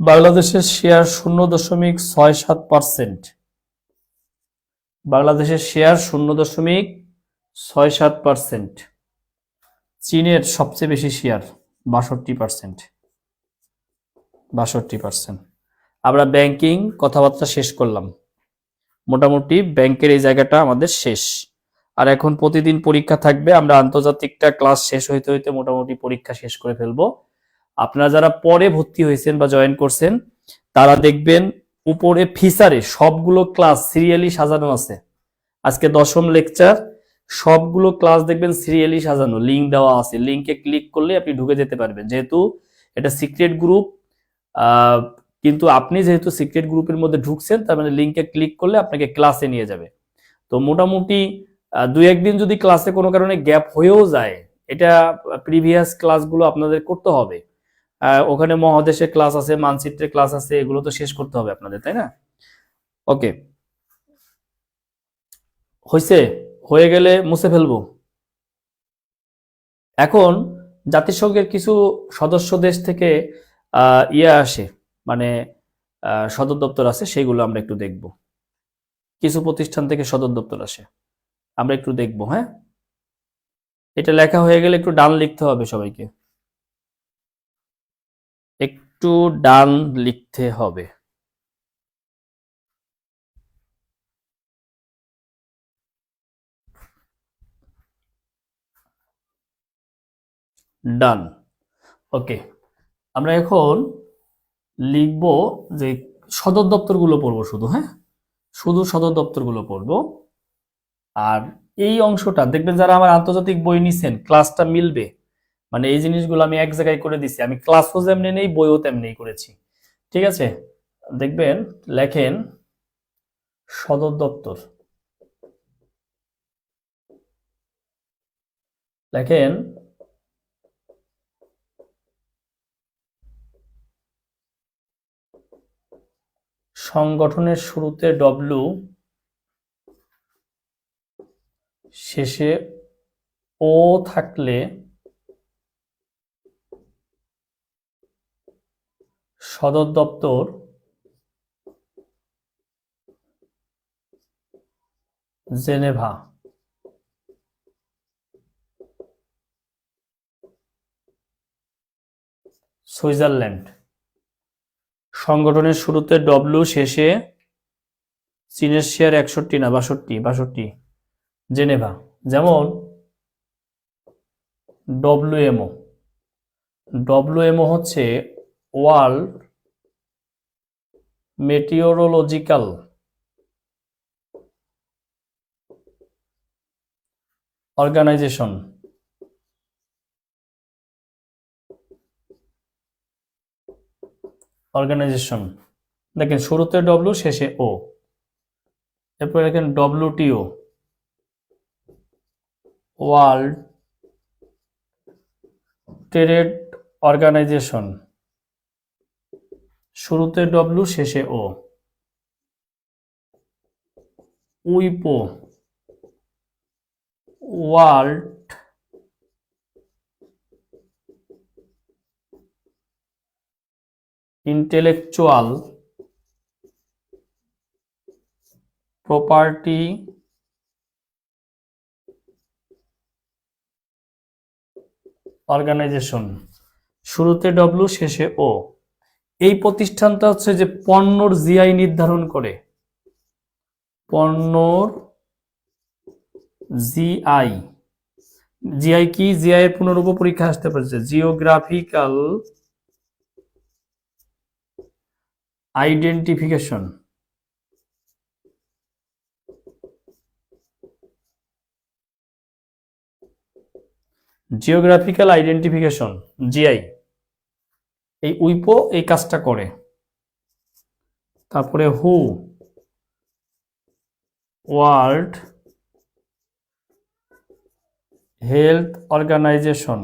বাংলাদেশের শেয়ার 0.67%। বাংলাদেশের শেয়ার 0.67%। চীনের সবচেয়ে বেশি শেয়ার 62%। 62%। আমরা ব্যাংকিং কথাবার্তা শেষ করলাম, মোটামুটি ব্যাংকের এই জায়গাটা আমাদের শেষ। আর এখন প্রতিদিন পরীক্ষা থাকবে, আমরা আন্তর্জাতিকটা ক্লাস শেষ হইতে হইতে মোটামুটি পরীক্ষা শেষ করে ফেলবো। আপনারা যারা পরে ভর্তি হয়েছেন বা জয়েন করছেন তারা দেখবেন উপরে ফিচারে সবগুলো ক্লাস সিরিয়ালি সাজানো আছে। আজকে 10ম লেকচার, সবগুলো ক্লাস দেখবেন সিরিয়ালি সাজানো, লিঙ্ক দেওয়া আছে, লিঙ্কে ক্লিক করলে আপনি ঢুকে যেতে পারবেন। যেহেতু এটা সিক্রেট গ্রুপ, কিন্তু আপনি যেহেতু সিক্রেট গ্রুপের মধ্যে ঢুকছেন তার মানে লিঙ্কে ক্লিক করলে আপনাকে ক্লাসে নিয়ে যাবে। তো মোটামুটি 2-1 দিন যদি ক্লাসে কোনো কারণে গ্যাপ হয়েও যায়, এটা প্রিভিয়াস ক্লাসগুলো আপনাদের করতে হবে। ওখানে মহাদেশের ক্লাস আছে, মানচিত্রের ক্লাস আছে, এগুলো তো শেষ করতে হবে আপনাদের, তাই না? ওকে, হয়েছে, হয়ে গেলে মুছে ফেলবো। এখন জাতিসংঘের কিছু সদস্য দেশ থেকে ইয়ে আসে, মানে সদর দপ্তর আছে, সেগুলো আমরা একটু দেখব। কিছু প্রতিষ্ঠান থেকে সদর দপ্তর আসে, আমরা একটু দেখব। হ্যাঁ, এটা লেখা হয়ে গেলে একটু ডান লিখতে হবে সবাইকে, একটু ডান লিখতে হবে। ডান। ওকে, আমরা এখন লিখব যে সদর দপ্তরগুলো পড়বো শুধু। হ্যাঁ, শুধু সদর দপ্তরগুলো পড়বো। আর এই অংশটা দেখবেন যারা আমার আন্তর্জাতিক বই নিছেন ক্লাসটা মিলবে, মানে এই জিনিসগুলো আমি এক জায়গায় করে দিছি, আমি ক্লাসও যেমনি নেই বইও তেমনি করেছি। ঠিক আছে, দেখবেন লেখেন সদর দপ্তর, লেখেন সংগঠনের শুরুতে ডব্লু, শেষে ও থাকলে সদর দপ্তর জেনেভা। সুইজারল্যান্ড। সংগঠনের শুরুতে ডব্লু, শেষে চীনের শেয়ার 61 না 62, জেনেভা। যেমন ডব্লিউএমও, ডব্লিউএমও হচ্ছে ওয়ার্ল্ড মেটিওরোলজিক্যাল অর্গানাইজেশন। দেখেন শুরুতে ডব্লু, শেষে ও। এরপর দেখেন ডব্লিউটিও, ওয়ার্ল্ড ট্রেড অর্গানাইজেশন, শুরুতে ডব্লু, শেষে ও। উইপো, ওয়ার্ল্ড ইন্টেলেকচুয়াল প্রপার্টি অর্গানাইজেশন, শুরুতে ডব্লু, শেষে ও। এই প্রতিষ্ঠানটা হচ্ছে যে পণ্যর জিআই নির্ধারণ করে, পণ্যর জিআই। জিআই কি? জিআই এর পুনরূপ পরীক্ষা আসতে পারছে, geographical identification, geographical identification, GI, এই উইপো এই কাজটা করে। তারপরে হু, world health organisation,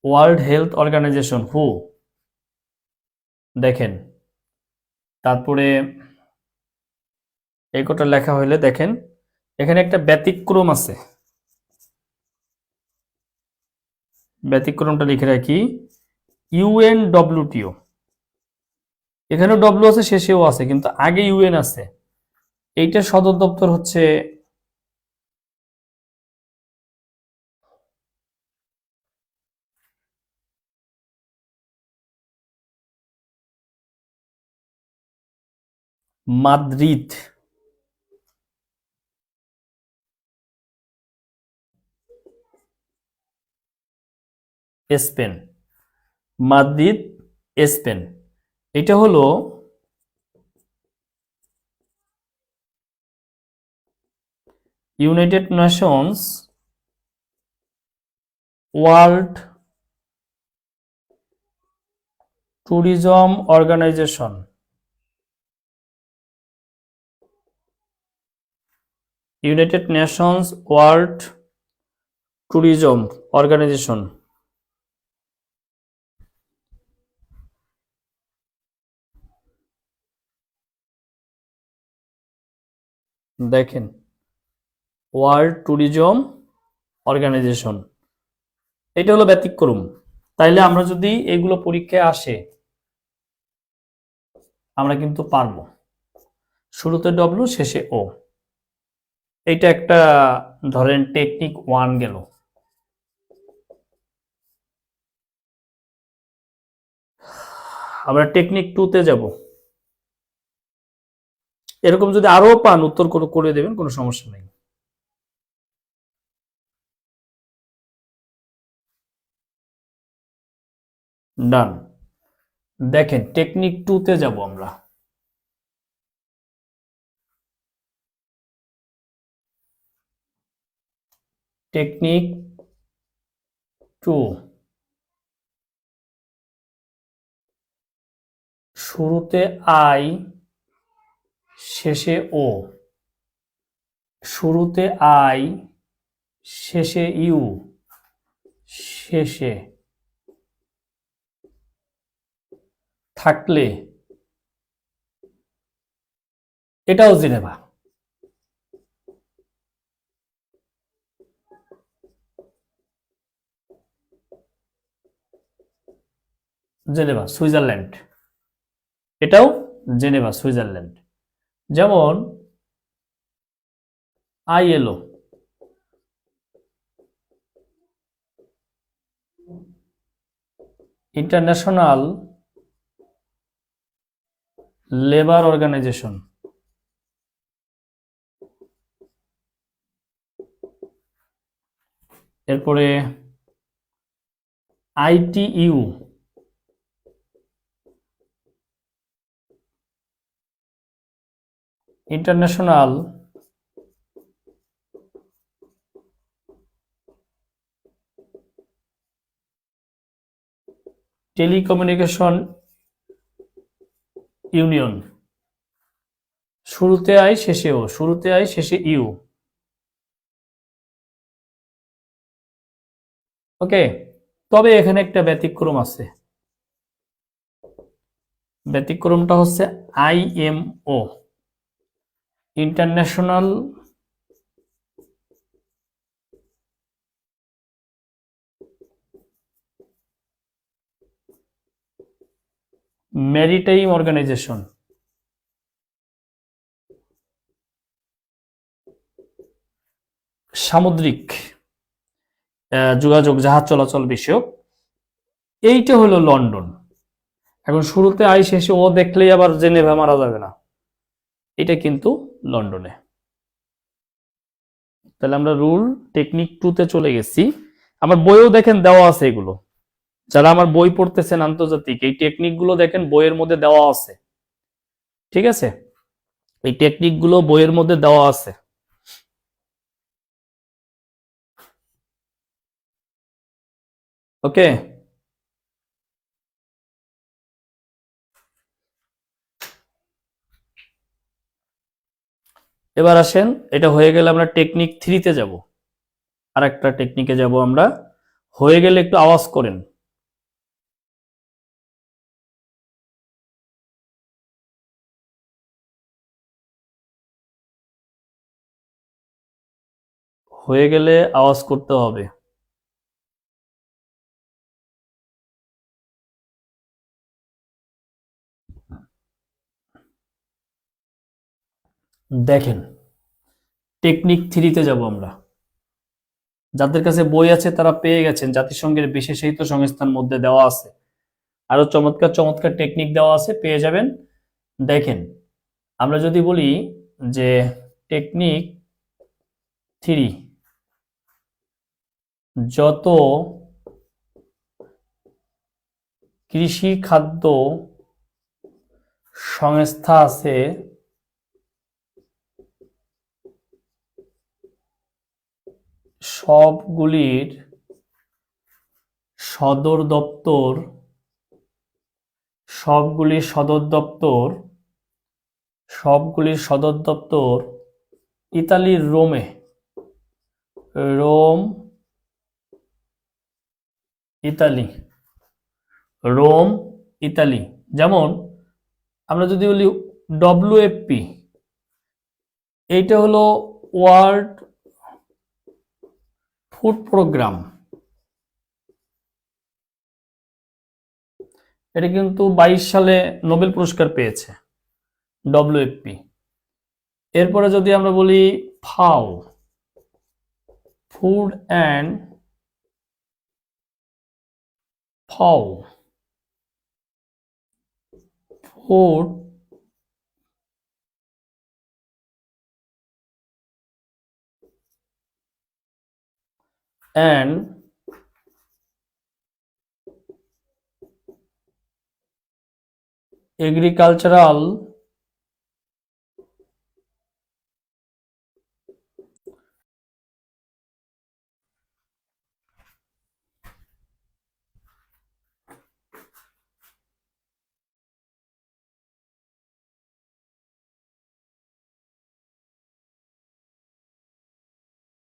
world health organisation হু, দেখেন। তারপরে এই কটা লেখা হইলে দেখেন এখানে একটা ব্যতিক্রম আছে, ব্যতিক্রমটা লিখে রাখি, ইউএনডব্লিউটিও, এখানেও ডব্লিউ আছে, শেষেও আছে, কিন্তু আগে ইউএন আছে। এইটার সদর দপ্তর হচ্ছে মাদ্রিদ, স্পেন, মাদ্রিদ, স্পেন। এটা হলো United Nations World Tourism Organization, United Nations World Tourism Organization. দেখেন ওয়ার্ল্ড ট্যুরিজম অর্গানাইজেশন, এটা হলো ব্যতিক্রম। তাইলে আমরা যদি এগুলো পরীক্ষায় আসে আমরা কিন্তু পারবো, শুরুতে ডব্লিউ শেষে ও। এইটা একটা ধরেন টেকনিক 1 গেল। আমরা টেকনিক 2 তে যাব। এরকম যদি আরো পান উত্তর করে দেবেন, কোনো সমস্যা নেই। ডান। দেখেন টেকনিক 2 তে যাব আমরা। টেকনিক 2, শুরুতে আই শেষে ও, শুরুতে আই শেষে ইউ, শেষে থাকলে এটাও জেনেভা। জেনেভা সুইজারল্যান্ড, এটাও জেনেভা সুইজারল্যান্ড। যেমন আইএলও, ইন্টারন্যাশনাল লেবার অর্গানাইজেশন, এরপরে আইটিইউ, ইন্টারন্যাশনাল টেলিকমিউনিকেশন ইউনিয়ন, শুরুতে আই শেষে ও, শুরুতে আই শেষে ইউ। ওকে, তবে এখানে একটা ব্যতিক্রম আছে। ব্যতিক্রমটা হচ্ছে আইএমও, ইন্টারন্যাশনাল ম্যারিটাইম অর্গানাইজেশন, সামুদ্রিক যোগাযোগ জাহাজ চলাচল বিষয়ক। এইটা হলো লন্ডন। এখন শুরুতে আই শেষে ও দেখলেই আবার জেনেভা মারা যাবে না, এটা কিন্তু লন্ডনে। তাহলে আমরা রুল টেকনিক 2 তে চলে গেছি। আমার বইও দেখেন দেওয়া আছে এগুলো, যারা আমার বই পড়তেছেন আন্তর্জাতিক, এই টেকনিক গুলো দেখেন বইয়ের মধ্যে দেওয়া আছে, ঠিক আছে? এই টেকনিক গুলো বইয়ের মধ্যে দেওয়া আছে। ওকে, এবার আসেন, এটা হয়ে গেলে আমরা টেকনিক 3-তে যাব, আর একটা টেকনিকে যাব আমরা। হয়ে গেলে একটু আওয়াজ করেন। হয়ে গেলে আওয়াজ করতে হবে। দেখেন, টেকনিক 3-তে যাব আমরা। যাদের কাছে বই আছে তারা পেয়ে গেছেন, জাতিসংঘের বিশেষায়িত সংস্থার মধ্যে দেওয়া আছে, আরো চমৎকার চমৎকার টেকনিক দেওয়া আছে, পেয়ে যাবেন। দেখেন, আমরা যদি বলি যে টেকনিক 3, যত কৃষি খাদ্য সংস্থা আছে সবগুলির সদর দপ্তর সবগুলির সদর দপ্তর সবগুলির সদর দপ্তর ইতালির রোমে, রোম ইতালি, রোম ইতালি। যেমন আমরা যদি বলি WFP, এইটা হলো ওয়ার্ল্ড ফুড প্রোগ্রাম, এটা কিন্তু 22 সালে নোবেল পুরস্কার পেয়েছে WFP। এরপরে যদি আমরা বলি FAO, food and FAO, food and agricultural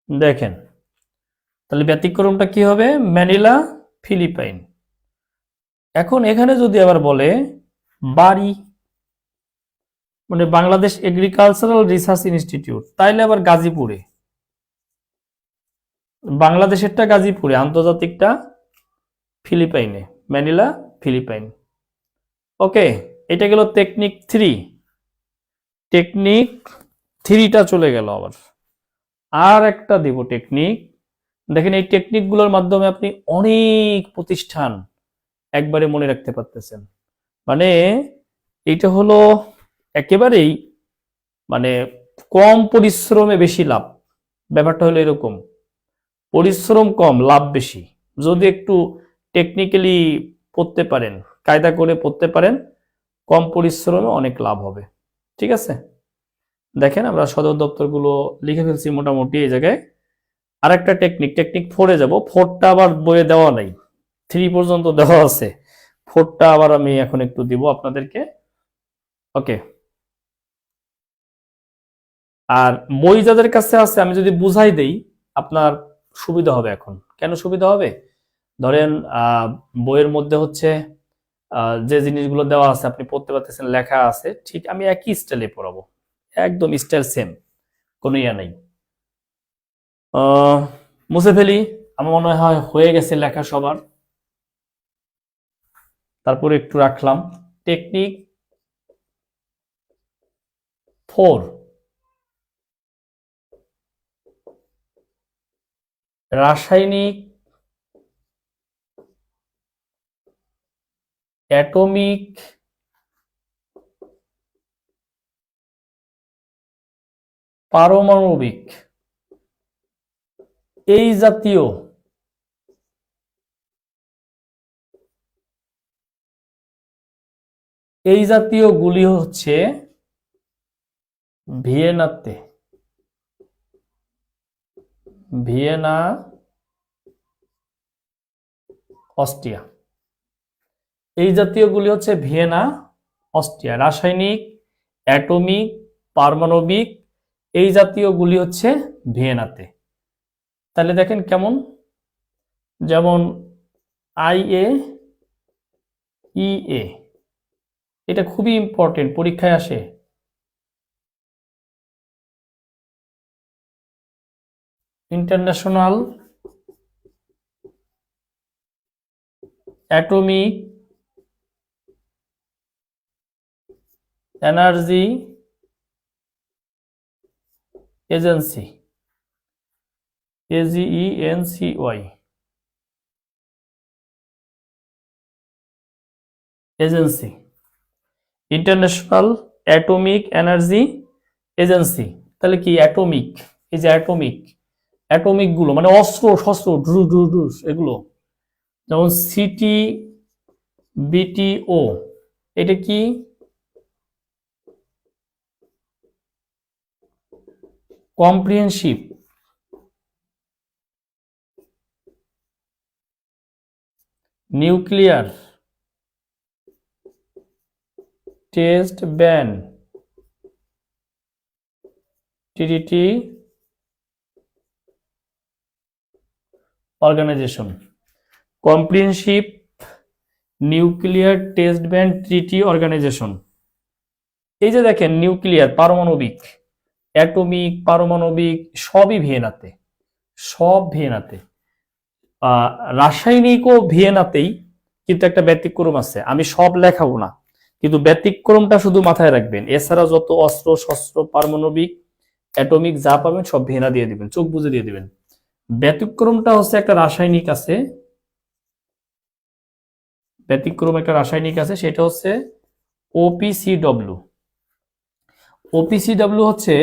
দেখেন, তাহলে ব্যতিক্রমটা কি হবে? Manila, Philippine. এখন এখানে যদি আবার বলে বাড়ি, মানে বাংলাদেশ এগ্রিকালচারাল রিসার্চ ইনস্টিটিউট, তাইলে আবার গাজীপুরে, বাংলাদেশেরটা গাজীপুরে, আন্তর্জাতিকটা ফিলিপাইনে, ম্যানিলা, ফিলিপাইন। ওকে, এটা গেল টেকনিক 3। টেকনিক 3টা চলে গেল। আবার আর একটা দিব টেকনিক। দেখেন, এই টেকনিকগুলোর মাধ্যমে আপনি অনেক প্রতিষ্ঠান একবারে মনে রাখতে পারতেছেন। মানে এটা হলো একেবারেই, মানে কম পরিশ্রমে বেশি লাভ। ব্যাপারটা হলো এরকম, পরিশ্রম কম, লাভ বেশি। যদি একটু টেকনিক্যালি পড়তে পারেন, কায়দা করে পড়তে পারেন, কম পরিশ্রমে অনেক লাভ হবে। ঠিক আছে, দেখেন আমরা সদর দপ্তরগুলো লিখে ফেলছি মোটামুটি এই জায়গায়। আর একটা টেকনিক, টেকনিক 4-এ যাব। 4টা আবার বইয়ে দেওয়া নাই, 3 পর্যন্ত দেওয়া আছে। 4টা আবার আমি এখন একটু দিব আপনাদেরকে। ওকে, আর বই যাদের কাছে আছে আমি যদি বুঝাই দেই আপনার সুবিধা হবে। এখন কেন সুবিধা হবে? ধরেন বইয়ের মধ্যে হচ্ছে যে জিনিসগুলো দেওয়া আছে আপনি পড়তে পারতেছেন, লেখা আছে, ঠিক আমি একই স্টাইলে পড়াবো, একদম স্টাইল সেম, কোনো ইয়া নেই। মুছে ফেলি, আমার মনে হয় হয়ে গেছে লেখা সবার। তারপরে একটু রাখলাম। টেকনিক 4, রাসায়নিক, অ্যাটমিক, পারমাণবিক, এই জাতীয় এই জাতীয় গুলি হচ্ছে ভিয়েনাতে, ভিয়েনা অস্ট্রিয়া, এই জাতীয় গুলি হচ্ছে ভিয়েনা অস্ট্রিয়া। রাসায়নিক, অ্যাটমিক, পারমাণবিক এই জাতীয় গুলি হচ্ছে ভিয়েনাতে। তাহলে দেখেন কেমন, যেমন আইএ ইএ, এটা খুবই ইম্পর্টেন্ট, পরীক্ষায় আসে। International atomic energy agency, AGENCY agency, international atomic energy agency. তাহলে কি অ্যাটমিক, এই যে অ্যাটমিক, অ্যাটমিক গুলো মানে অস্ত্র শস্ত্র এগুলো, যেমন সিটি বিটিও, এটা কি comprehensive nuclear test ban, TDT organization, comprehensive nuclear test ban treaty organization. এই যে দেখেন নিউক্লিয়ার, পারমাণবিক, অ্যাটমিক, পারমাণবিক সবই ভিয়েনাতে, সব ভিয়েনাতে। রাসায়নিকও ভিয়েনাতেই, কিন্তু একটা ব্যতিক্রম আছে, আমি সব লেখাবো না, কিন্তু ব্যতিক্রমটা শুধু মাথায় রাখবেন। এছাড়া যত অস্ত্র শস্ত্র পারমাণবিক অ্যাটমিক যা পাবেন সব ভিয়েনা দিয়ে দিবেন, চোখ বুঝে দিয়ে দিবেন। ব্যতিক্রমটা হচ্ছে একটা রাসায়নিক আছে, ব্যতিক্রম একটা রাসায়নিক আছে, সেটা হচ্ছে OPCW। OPCW হচ্ছে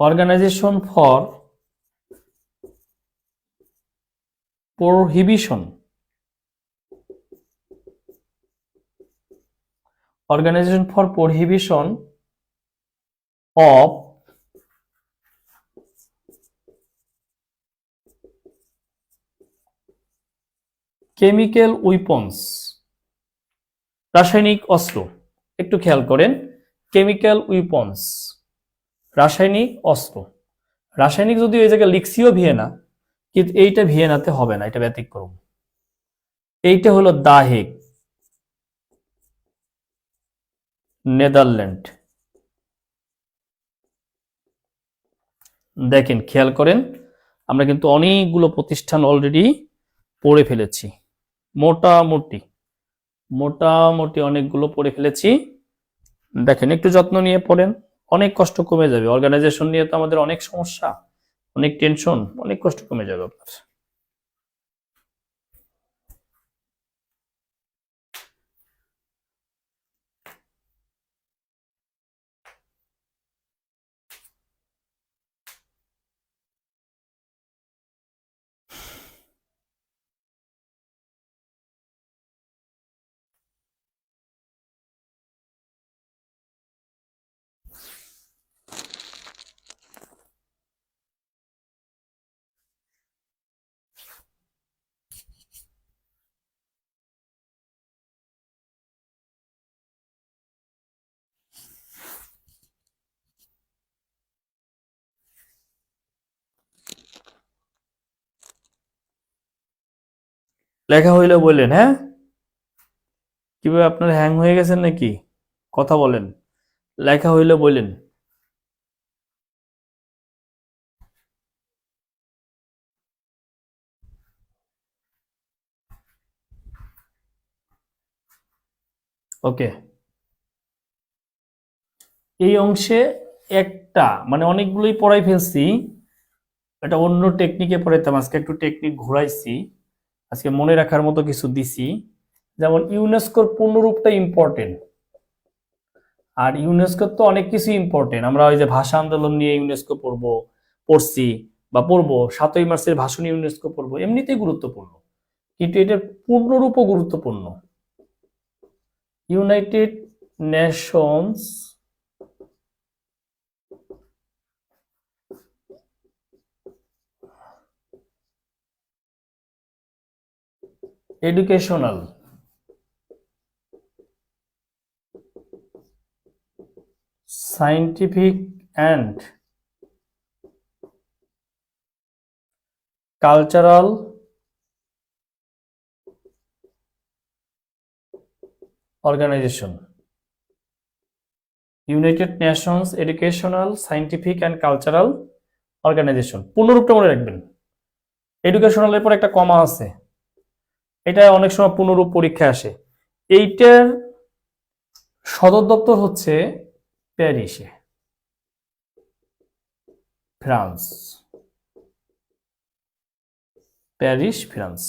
organization for prohibition, organization for prohibition of chemical weapons, রাসায়নিক অস্ত্র। একটু খেয়াল করেন, কেমিক্যাল উইপন্স রাসায়নিক অস্ত্র। রাসায়নিক যদি এই জায়গায় লিখছিও ভিয়েনা, কিন্তু এইটা ভিয়েনাতে হবে না, এটা ব্যতিক্রম। এইটা হলো দা হেগ, নেদারল্যান্ড। দেখেন খেয়াল করেন, আমরা কিন্তু অনেকগুলো প্রতিষ্ঠান অলরেডি পড়ে ফেলেছি, মোটামুটি মোটামুটি অনেকগুলো পড়ে ফেলেছি। দেখেন একটু যত্ন নিয়ে পড়েন, অনেক কষ্ট কমে যাবে। অর্গানাইজেশন নিয়ে তো আমাদের অনেক সমস্যা, অনেক টেনশন, অনেক কষ্ট কমে যাবে আপনার। লেখা হইলে বললেন, হ্যাঁ কিভাবে আপনার হ্যাং হয়ে গেছেন নাকি? কথা বলেন, লেখা হইলে বললেন। ওকে, এই অংশে একটা মানে অনেকগুলোই পড়াই ফেলছি, এটা অন্য টেকনিকে পড়াইতাম, আজকে একটু টেকনিক ঘুরাইছি, আজকে মনে রাখার মতো কিছু দিছি। যেমন ইউনেস্কোর পূর্ণরূপটা ইম্পর্টেন্ট, আর ইউনেস্কোর তো অনেক কিছু ইম্পর্টেন্ট। আমরা ওই যে ভাষা আন্দোলন নিয়ে ইউনেস্কো পড়ছি বা পড়বো, 7ই মার্চের ভাষণ ইউনেস্কো পড়বো, এমনিতেই গুরুত্বপূর্ণ। কিন্তু এটার পূর্ণরূপও গুরুত্বপূর্ণ। United Nations educational scientific and cultural organisation. United Nations educational scientific and cultural organisation. পূর্ণরূপটা মনে রাখবেন। এডুকেশনালের পর একটা কমা আছে, এটা অনেক সময় পূর্ণরূপ পরীক্ষায় আসে। এইটার সদর দপ্তর হচ্ছে প্যারিসে, ফ্রান্স। Paris, France.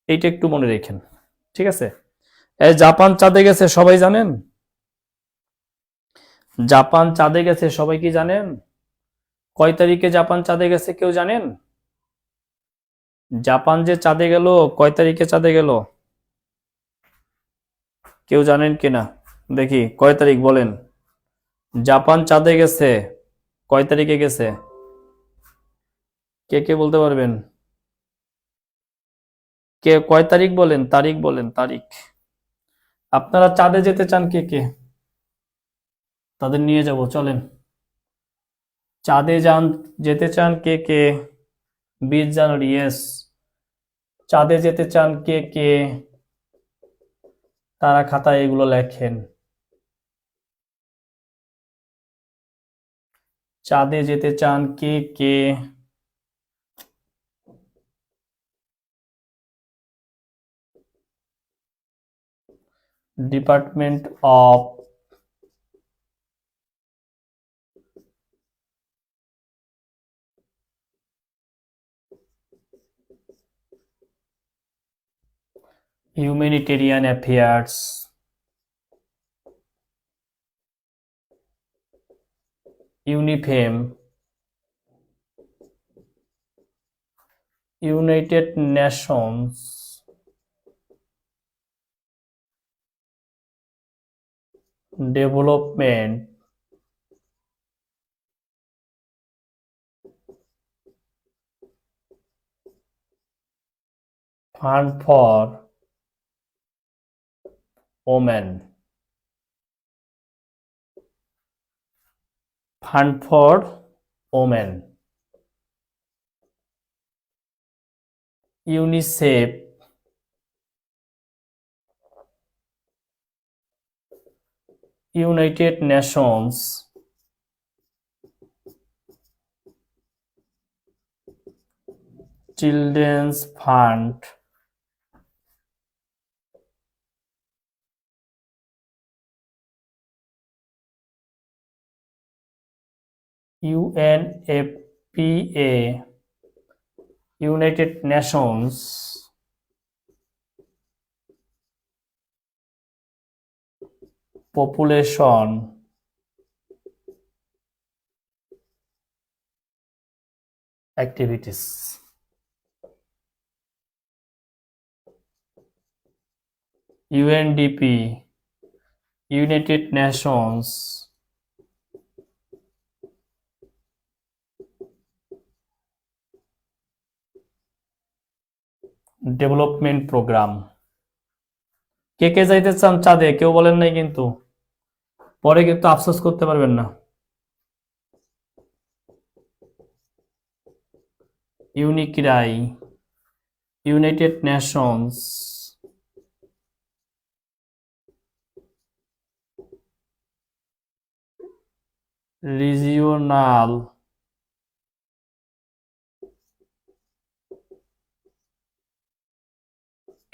এইটা একটু মনে রেখেন, ঠিক আছে? এই জাপান চাঁদে গেছে সবাই জানেন? জাপান চাঁদে গেছে সবাই কি জানেন? কয় তারিখে জাপান চাঁদে গেছে কেউ জানেন? জাপান যে চাঁদে গেল, কয় তারিখে চাঁদে গেল কেউ জানেন কিনা? দেখি কয় তারিখ বলেন। জাপান চাঁদে গেছে কয় তারিখে গেছে? কে কে বলতে পারবেন? কে কয় তারিখ বলেন, তারিখ বলেন, তারিখ। আপনারা চাঁদে যেতে চান কে কে? তাদের নিয়ে যাব, চলেন। চাঁদে যেতে চান কে কে? 20 জানুয়ারি, ইয়েস। চাঁদে যেতে চান কে কে? তারা খাতায় এগুলো লেখেন। চাঁদে যেতে চান কে কে? Department of humanitarian affairs, UNIFEM, United Nations development fund for women, fund for women, UNICEF, United Nations children's fund, UNFPA, United Nations population activities, UNDP, United Nations development programme. কে কে যাইতে চান চাঁদে? কেউ বলেন নাই কিন্তু, পরে কিন্তু আফসোস করতে পারবেন না। UNICRI, United Nations regional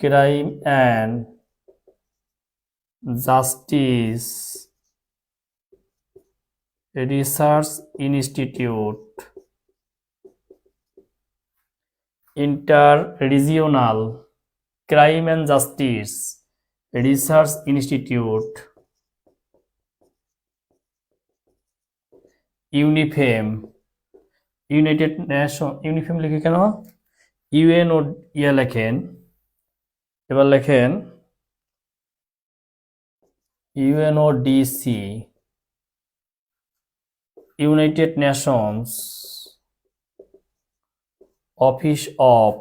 crime and justice research institute, inter regional crime and justice research institute, UNIFEM, United Nation, UNIFEM লিখে কেন? ইউএনও ইয়ে লেখেন, এবার লেখেন UNODC, United Nations office of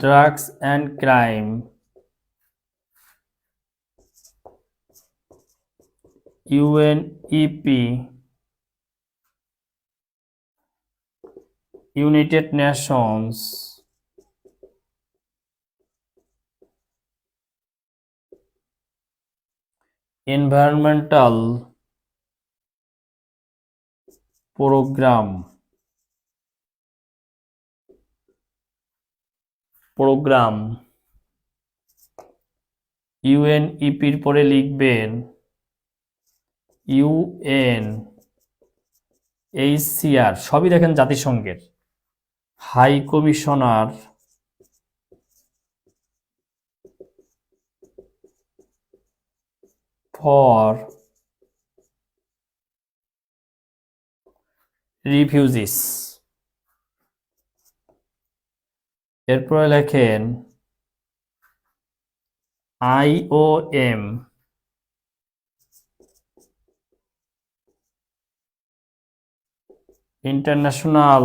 drugs and crime, UNEP, United Nations environmental programme, ইউএনইপির পরে লিখবেন ইউএনএইচসিআর, সবই দেখেন জাতিসংঘের, হাই কমিশনার ফর রিফিউজিস, এরপরে লেখেন IOM, international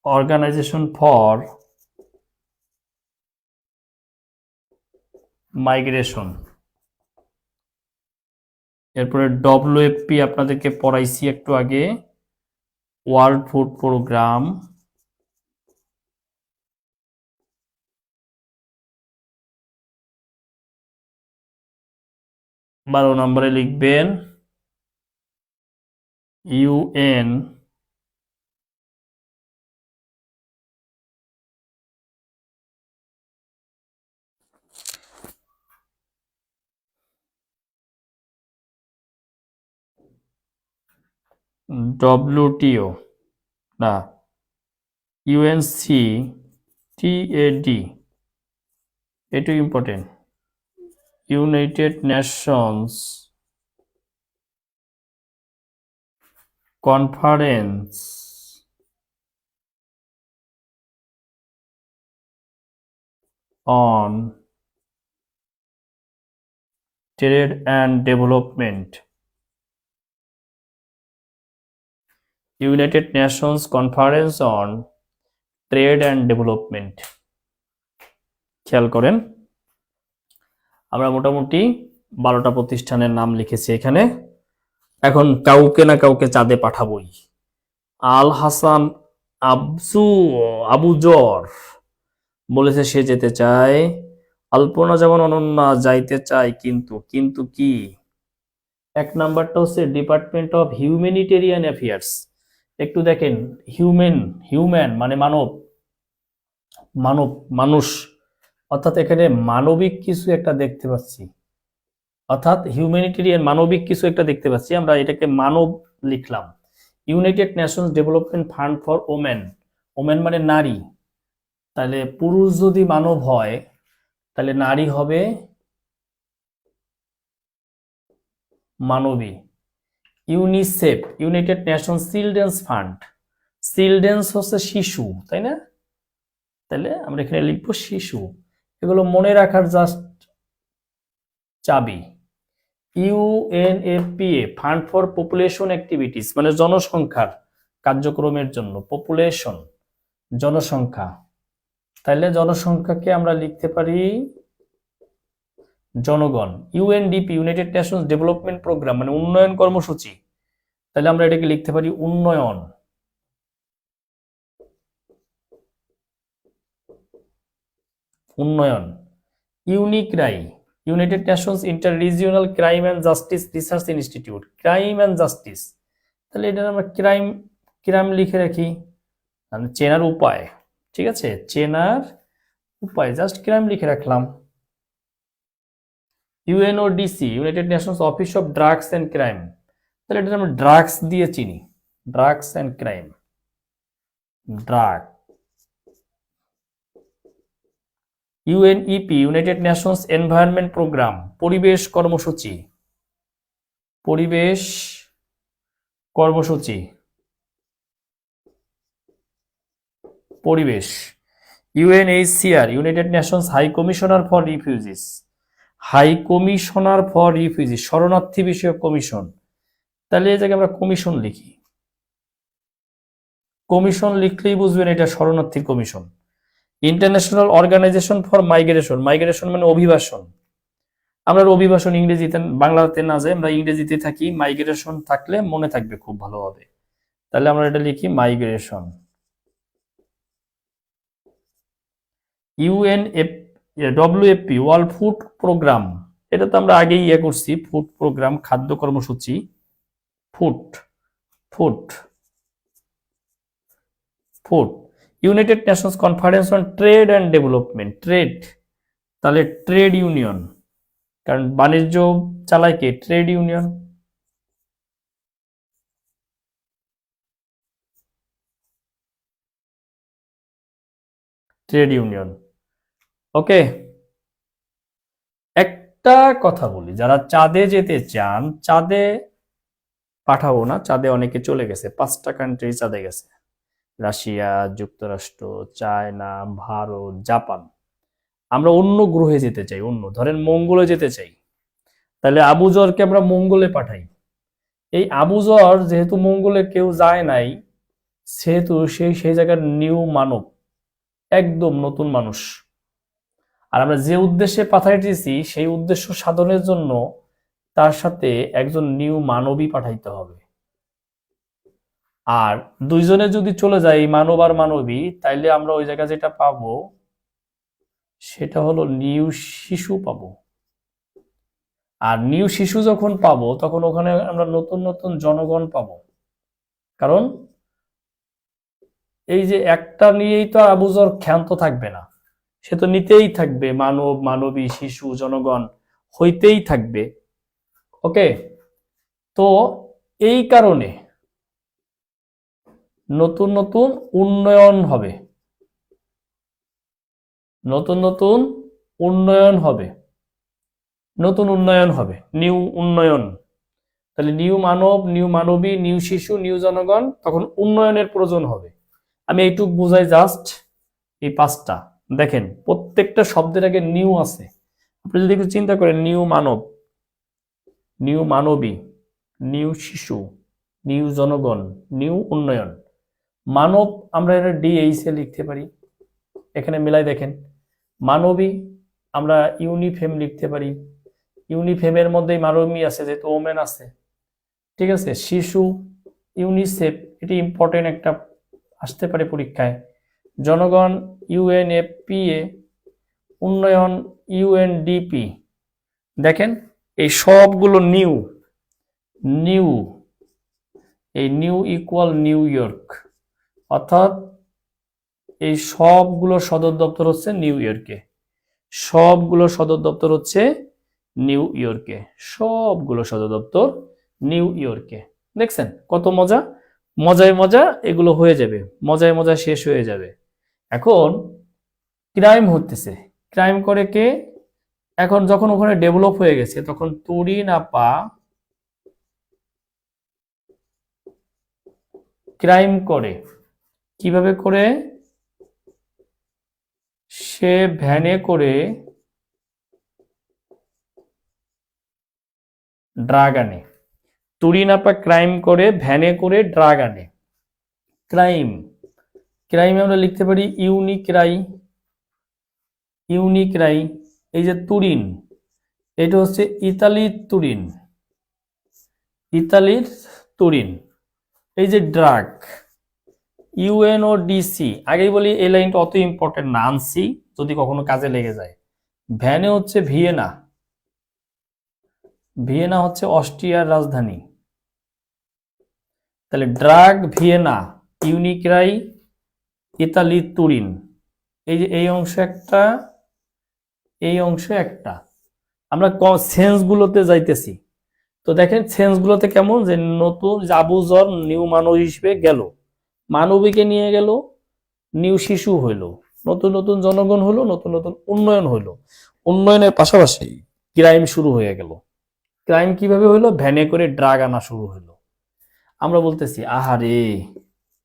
organisation for migration, এরপরে ডব্লিউএফপি আপনাদেরকে পড়াইছি একটু আগে, ওয়ার্ল্ড ফুড প্রোগ্রাম, 12 নম্বরে লিখবেন ইউএন ডব্লিউটিও না ইউএনসি টিএডি, এটু important, United Nations conference on trade and development, United Nations conference on trade and development. খেয়াল করেন আমরা মোটামুটি 12টা প্রতিষ্ঠানের নাম লিখেছি এখানে, এখন কাউকে না কাউকে চাঁদে পাঠাবই। আল হাসান আবুজর বলেছে সে যেতে চায়, আলপনা যেমন অনন্যা যাইতে চায়, কিন্তু কিন্তু কি? 1 নাম্বারটা হচ্ছে ডিপার্টমেন্ট অফ হিউম্যানিটেরিয়ান অ্যাফেয়ার্স, একটু দেখেন হিউম্যান মানে মানব, মানুষ, অর্থাৎ এখানে মানবিক কিছু একটা দেখতে পাচ্ছি, অর্থাৎ হিউম্যানিটেরিয়ান মানবিক কিছু একটা দেখতে পাচ্ছি, আমরা এটাকে মানব লিখলাম। United Nations development fund for women, women মানে নারী, তাহলে পুরুষ যদি মানব হয় তাহলে নারী হবে মানবী। UNICEF, United Nations children's fund, children's হচ্ছে শিশু, তাই না? তাহলে আমরা এখানে লিখবো শিশু, এগুলো মনে রাখার জাস্ট চাবি। UNFPA fund for population activities, মানে জনসংখ্যার কার্যক্রমের জন্য, পপুলেশন জনসংখ্যা, তাহলে জনসংখ্যাকে আমরা লিখতে পারি জনগণ। UNDP, United Nations development programme, মানে উন্নয়ন কর্মসূচি, তাহলে আমরা এটাকে লিখতে পারি উন্নয়ন। UNICRI, United Nations inter regional crime and justice research institute, crime and justice, তাহলে এটা আমরা ক্রাইম লিখে রাখি, মানে চেনার উপায়, ঠিক আছে, চেনার উপায়, জাস্ট ক্রাইম লিখে রাখলাম। UNODC, United Nations office of drugs and crime, তাহলে এটা আমরা ড্রাগস দিয়ে চিনি, drugs and crime, drug. UNEP, United Nations environment programme, পরিবেশ কর্মসূচি, পরিবেশ কর্মসূচি, পরিবেশ, UNHCR, United Nations high commissioner for refugees, high commissioner for refugees, শরণার্থী বিষয়ক কমিশন। তাহলে এই জায়গায় আমরা কমিশন লিখি, কমিশন লিখলেই বুঝবেন এটা শরণার্থীর commission. International organisation for migration, migration মানে অভিবাসন। আমরা অভিবাসন ইংরেজিতে বাংলাতে না যাই, আমরা ইংরেজিতে থাকি, মাইগ্রেশন থাকলে মনে থাকবে খুব ভালোভাবে। তাহলে আমরা এটা লিখি migration. WFP world food programme, এটা তো আমরা আগেই করছি, ফুড প্রোগ্রাম খাদ্য কর্মসূচি, food food food. United Nations conference on trade and development, trade, তাহলে ট্রেড ইউনিয়ন, কারণ বাণিজ্য চালায় কে? Trade union. Trade union. Okay, একটা কথা বলি, যারা চাঁদে যেতে চান, চাঁদে পাঠাবো না, চাঁদে অনেকে চলে গেছে, 5টা কান্ট্রি চাঁদে গেছে, রাশিয়া, যুক্তরাষ্ট্র, চায়না, ভারত, জাপান। আমরা অন্য গ্রহে যেতে চাই, অন্য, ধরেন মঙ্গলে যেতে চাই, তাহলে আবুজরকে আমরা মঙ্গলে পাঠাই। এই আবুজর যেহেতু মঙ্গলে কেউ যায় নাই, সেহেতু সেই জায়গার নিউ মানব, একদম নতুন মানুষ। আর আমরা যে উদ্দেশ্যে পাঠাইতেছি সেই উদ্দেশ্য সাধনের জন্য তার সাথে একজন নিউ মানবী পাঠাইতে হবে। আর দুইজনে যদি চলে যায়, মানব আর মানবী, তাইলে আমরা ওই জায়গায় যেটা পাবো সেটা হলো নিউ শিশু পাবো। আর নিউ শিশু যখন পাবো তখন ওখানে আমরা নতুন নতুন জনগণ পাবো। কারণ এই যে একটা নিয়েই তো আবুজর ক্ষান্ত থাকবে না, সে তো নিতেই থাকবে, মানব, মানবী, শিশু, জনগণ হইতেই থাকবে। ওকে, তো এই কারণে নতুন নতুন উন্নয়ন হবে, নতুন নতুন উন্নয়ন হবে, নতুন উন্নয়ন হবে, নিউ উন্নয়ন। তাহলে নিউ মানব, নিউ মানবী, নিউ শিশু, নিউ জনগণ, তখন উন্নয়নের প্রয়োজন হবে। আমি এইটুক বুঝাই জাস্ট, এই 5টা দেখেন, প্রত্যেকটা শব্দের আগে নিউ আছে। আপনি যদি একটু চিন্তা করেন, নিউ মানব, নিউ মানবী, নিউ শিশু, নিউ জনগণ, নিউ উন্নয়ন। মানব আমরা এটা DH এ লিখতে পারি, এখানে মিলাই দেখেন। মানবী আমরা ইউনিফেম লিখতে পারি, ইউনিফেমের মধ্যেই মানবী আছে, যেহেতু ওমেন আছে, ঠিক আছে। শিশু ইউনিসেফ, এটি ইম্পর্টেন্ট একটা, আসতে পারে পরীক্ষায়। জনগণ UNFPA, উন্নয়ন UNDP। দেখেন এই সবগুলো নিউ, নিউ, এই নিউ ইকুয়াল নিউ ইয়র্ক, অর্থাৎ এই সবগুলো সদর দপ্তর হচ্ছে নিউ ইয়র্কে, সবগুলো সদর দপ্তর হচ্ছে নিউ ইয়র্কে, সবগুলো সদর দপ্তর নিউ ইয়র্কে। দেখছেন কত মজা, মজায় মজা এগুলো হয়ে যাবে, মজায় মজা শেষ হয়ে যাবে। এখন ক্রাইম হতেছে, ক্রাইম করে কে? এখন যখন ওখানে ডেভেলপ হয়ে গেছে, তখন তুরিন আপা ক্রাইম করে, কিভাবে করে? সে ভ্যানে করে ড্রাগ আনে। তুরিন আপা ক্রাইম করে, ভ্যানে করে ড্রাগ আনে। ক্রাইম, ক্রাইমে আমরা লিখতে পারি ইউনিক্রাই, ইউনিক্রাই। এই যে তুরিন, এটা হচ্ছে ইতালির তুরিন, ইতালির তুরিন। এই যে ড্রাগ, UNODC, আগেই বলি এই লাইনটা অত ইম্পর্টেন্ট না, আনসি যদি কখনো কাজে লেগে যায়। ভ্যানে হচ্ছে ভিয়েনা, ভিয়েনা হচ্ছে অস্ট্রিয়ার রাজধানী, তাহলে ড্রাগ ভিয়েনা, ইউনিক্রাই ইতালি তুরিন। এই যে এই অংশ একটা, এই অংশ একটা। আমরা সেন্স গুলোতে যাইতেছি, তো দেখেন সেন্স গুলোতে কেমন, যে নতুন আবুজর নিউ মানব হিসেবে গেল, মানবীকে নিয়ে গেল, নিউ শিশু হইলো, নতুন নতুন জনগণ হলো, নতুন নতুন উন্নয়ন হইলো, উন্নয়নের পাশাপাশি ক্রাইম শুরু হয়ে গেল। ক্রাইম কিভাবে হলো? ভ্যানে করে ড্রাগ আনা শুরু হলো। আমরা বলতেছি আহারে,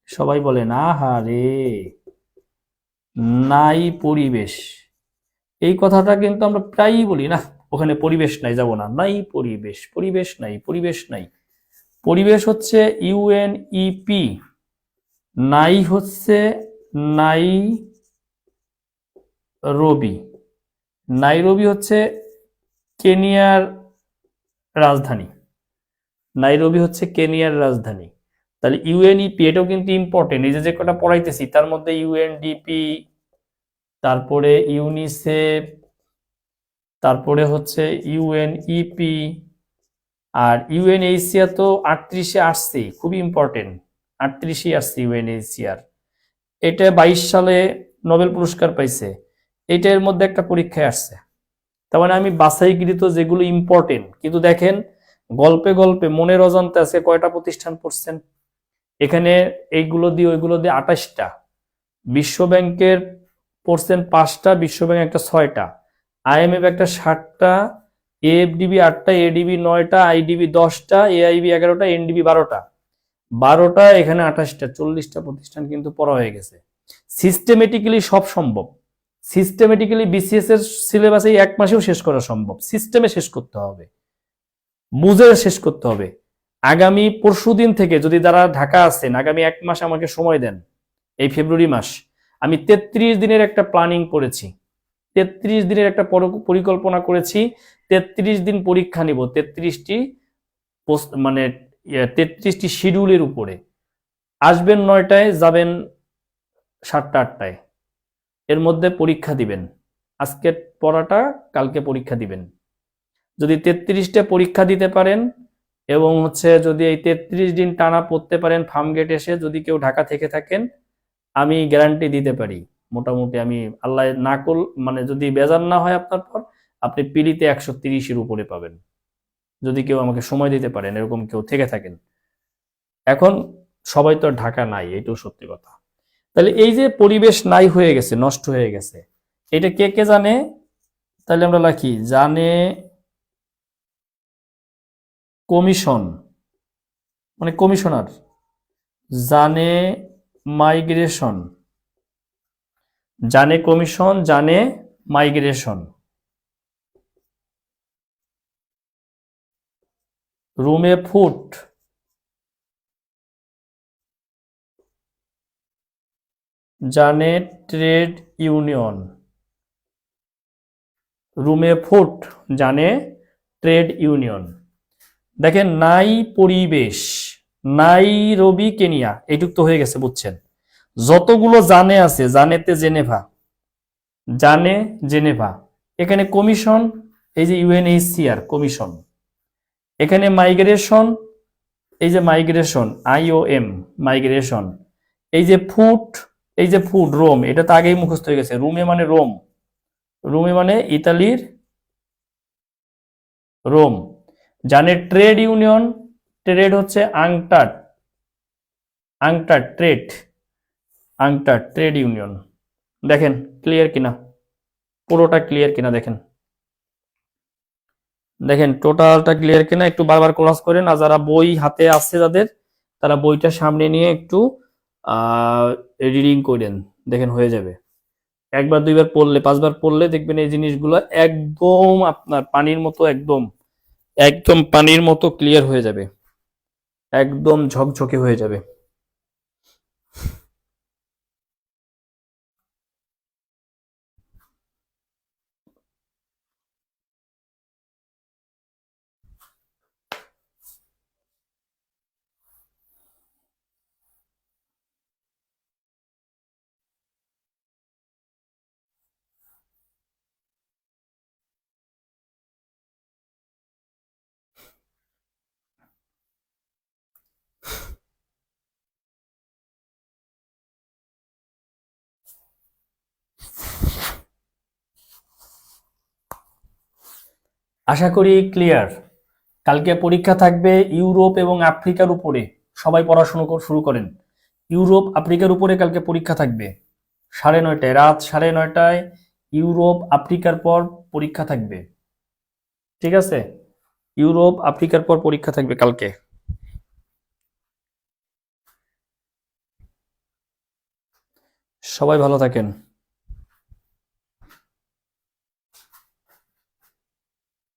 সবাই বলেন আহারে, নাই পরিবেশ। এই কথাটা কিন্তু আমরা প্রায়ই বলি, না ওখানে পরিবেশ নাই, যাব না, নাই পরিবেশ, পরিবেশ নাই, পরিবেশ নাই। পরিবেশ হচ্ছে ইউএনইপি, নাই হচ্ছে নাই রবি। নাইরোবি হচ্ছে কেনিয়ার রাজধানী। নাইরোবি হচ্ছে কেনিয়ার রাজধানী। তাহলে ইউএনইপি এটাও কিন্তু ইম্পর্টেন্ট। এই যে কটা পড়াইতেছি তার মধ্যে ইউএনডিপি, তারপরে ইউনিসেফ, তারপরে হচ্ছে ইউএনইপি, আর ইউএনএইচসিআর তো 38-এ আসছে, খুবই ইম্পর্টেন্ট। 38-এ আসছে ইউএনএইচসিআর। এটা 22 সালে নোবেল পুরস্কার পাইছে। এটার মধ্যে একটা পরীক্ষায় আসছে। তার মানে আমি বাছাইকৃত যেগুলো ইম্পর্টেন্ট, কিন্তু দেখেন গল্পে গল্পে মনের অজান্তে আজকে কয়টা প্রতিষ্ঠান পড়ছেন এখানে, এইগুলো দিয়ে ওইগুলো দিয়ে 28টা। বিশ্ব ব্যাংকের পড়ছেন 5টা, বিশ্বব্যাংক একটা 6টা, আইএমএফ একটা 7টা, এএফডিবি 8টা, এডিবি 9টা, আইডিবি 10টা, এআইবি 11টা, এনডিবি 12টা। 12টা এখানে 28টা, 40টা প্রতিষ্ঠান কিন্তু পড়া হয়ে গেছে। সিস্টেমেটিক্যালি সব সম্ভব। সিস্টেমেটিক্যালি বিসিএস এর সিলেবাস এই 1 মাসেও শেষ করা সম্ভব। সিস্টেমে শেষ করতে হবে, বুঝে শেষ করতে হবে। আগামী পরশুদিন থেকে যদি যারা ঢাকা আছেন, আগামী 1 মাস আমাকে সময় দেন। এই ফেব্রুয়ারি মাস আমি 33 দিনের একটা প্ল্যানিং করেছি, 33 দিনের একটা পরিকল্পনা করেছি। 33 দিন পরীক্ষা নিব, 33টি মানে 33টি শিডিউলের উপরে। আসবেন 9টায়, যাবেন 7টা 8টায়, এর মধ্যে পরীক্ষা দিবেন। আজকের পড়াটা কালকে পরীক্ষা দিবেন। যদি 33টা পরীক্ষা দিতে পারেন এবং হচ্ছে যদি এই 33 দিন টানা পড়তে পারেন, ফার্ম গেট এসে যদি কেউ ঢাকা থেকে থাকেন, আমি গ্যারান্টি দিতে পারি মোটামুটি, আমি আল্লাহ না কর মানে যদি বেজার না হয় আপনার পর, আপনি পিলিতে 130-এর উপরে পাবেন, যদি কেউ আমাকে সময় দিতে পারেন, এরকম কেউ থেকে থাকেন। এখন সবাই তো ঢাকা নাই, এটাও সত্যি কথা। তাহলে এই যে পরিবেশ নাই হয়ে গেছে, নষ্ট হয়ে গেছে, এটা কে কে জানে? তাহলে আমরা লিখি জানে কমিশন, মানে কমিশনার, জানে মাইগ্রেশন, জানে কমিশন, জানে মাইগ্রেশন, রুমে ফুট, জানে ট্রেড ইউনিয়ন, রুমে ফুট জানে ট্রেড ইউনিয়ন। দেখেন নাই পরিবেশ, নাই রবি কেনিয়া, এইটুক তো হয়ে গেছে, বুঝছেন? যতগুলো জানে আছে, জানেতে জেনেভা, জানে জেনেভা, এখানে কমিশন, এই যে ইউএনএইচসিআর কমিশন, এখানে মাইগ্রেশন, এই যে মাইগ্রেশন আইওএম মাইগ্রেশন, এই যে ফুট, এই যে ফুড রোম, এটা তো আগেই মুখস্থ হয়ে গেছে, রুমে মানে রোম, রুমে মানে ইতালির রোম। জানে ট্রেড ইউনিয়ন, ট্রেড হচ্ছে আংটাট, আংটাট ট্রেড, আংটাট ট্রেড ইউনিয়ন। দেখেন ক্লিয়ার কিনা, পুরোটা ক্লিয়ার কিনা দেখেন, দেখেন টোটালটা ক্লিয়ার কিনা, একটু বারবার ক্লাস করেন। আর যারা বই হাতে আছে যাদের, তারা বইটা সামনে নিয়ে একটু রিডিং করেন, দেখেন হয়ে যাবে। একবার দুইবার পড়লে, 5বার পড়লে দেখবেন এই জিনিসগুলো একদম আপনার পানির মতো, একদম একদম পানির মতো ক্লিয়ার হয়ে যাবে, একদম ঝকঝকে হয়ে যাবে। আশা করি ক্লিয়ার। কালকে পরীক্ষা থাকবে ইউরোপ এবং আফ্রিকার উপরে, সবাই পড়াশোনা শুরু করেন। ইউরোপ আফ্রিকার উপরে কালকে পরীক্ষা থাকবে 9:30, রাত 9:30 ইউরোপ আফ্রিকার পর পরীক্ষা থাকবে, ঠিক আছে? ইউরোপ আফ্রিকার পর পরীক্ষা থাকবে কালকে। সবাই ভালো থাকেন।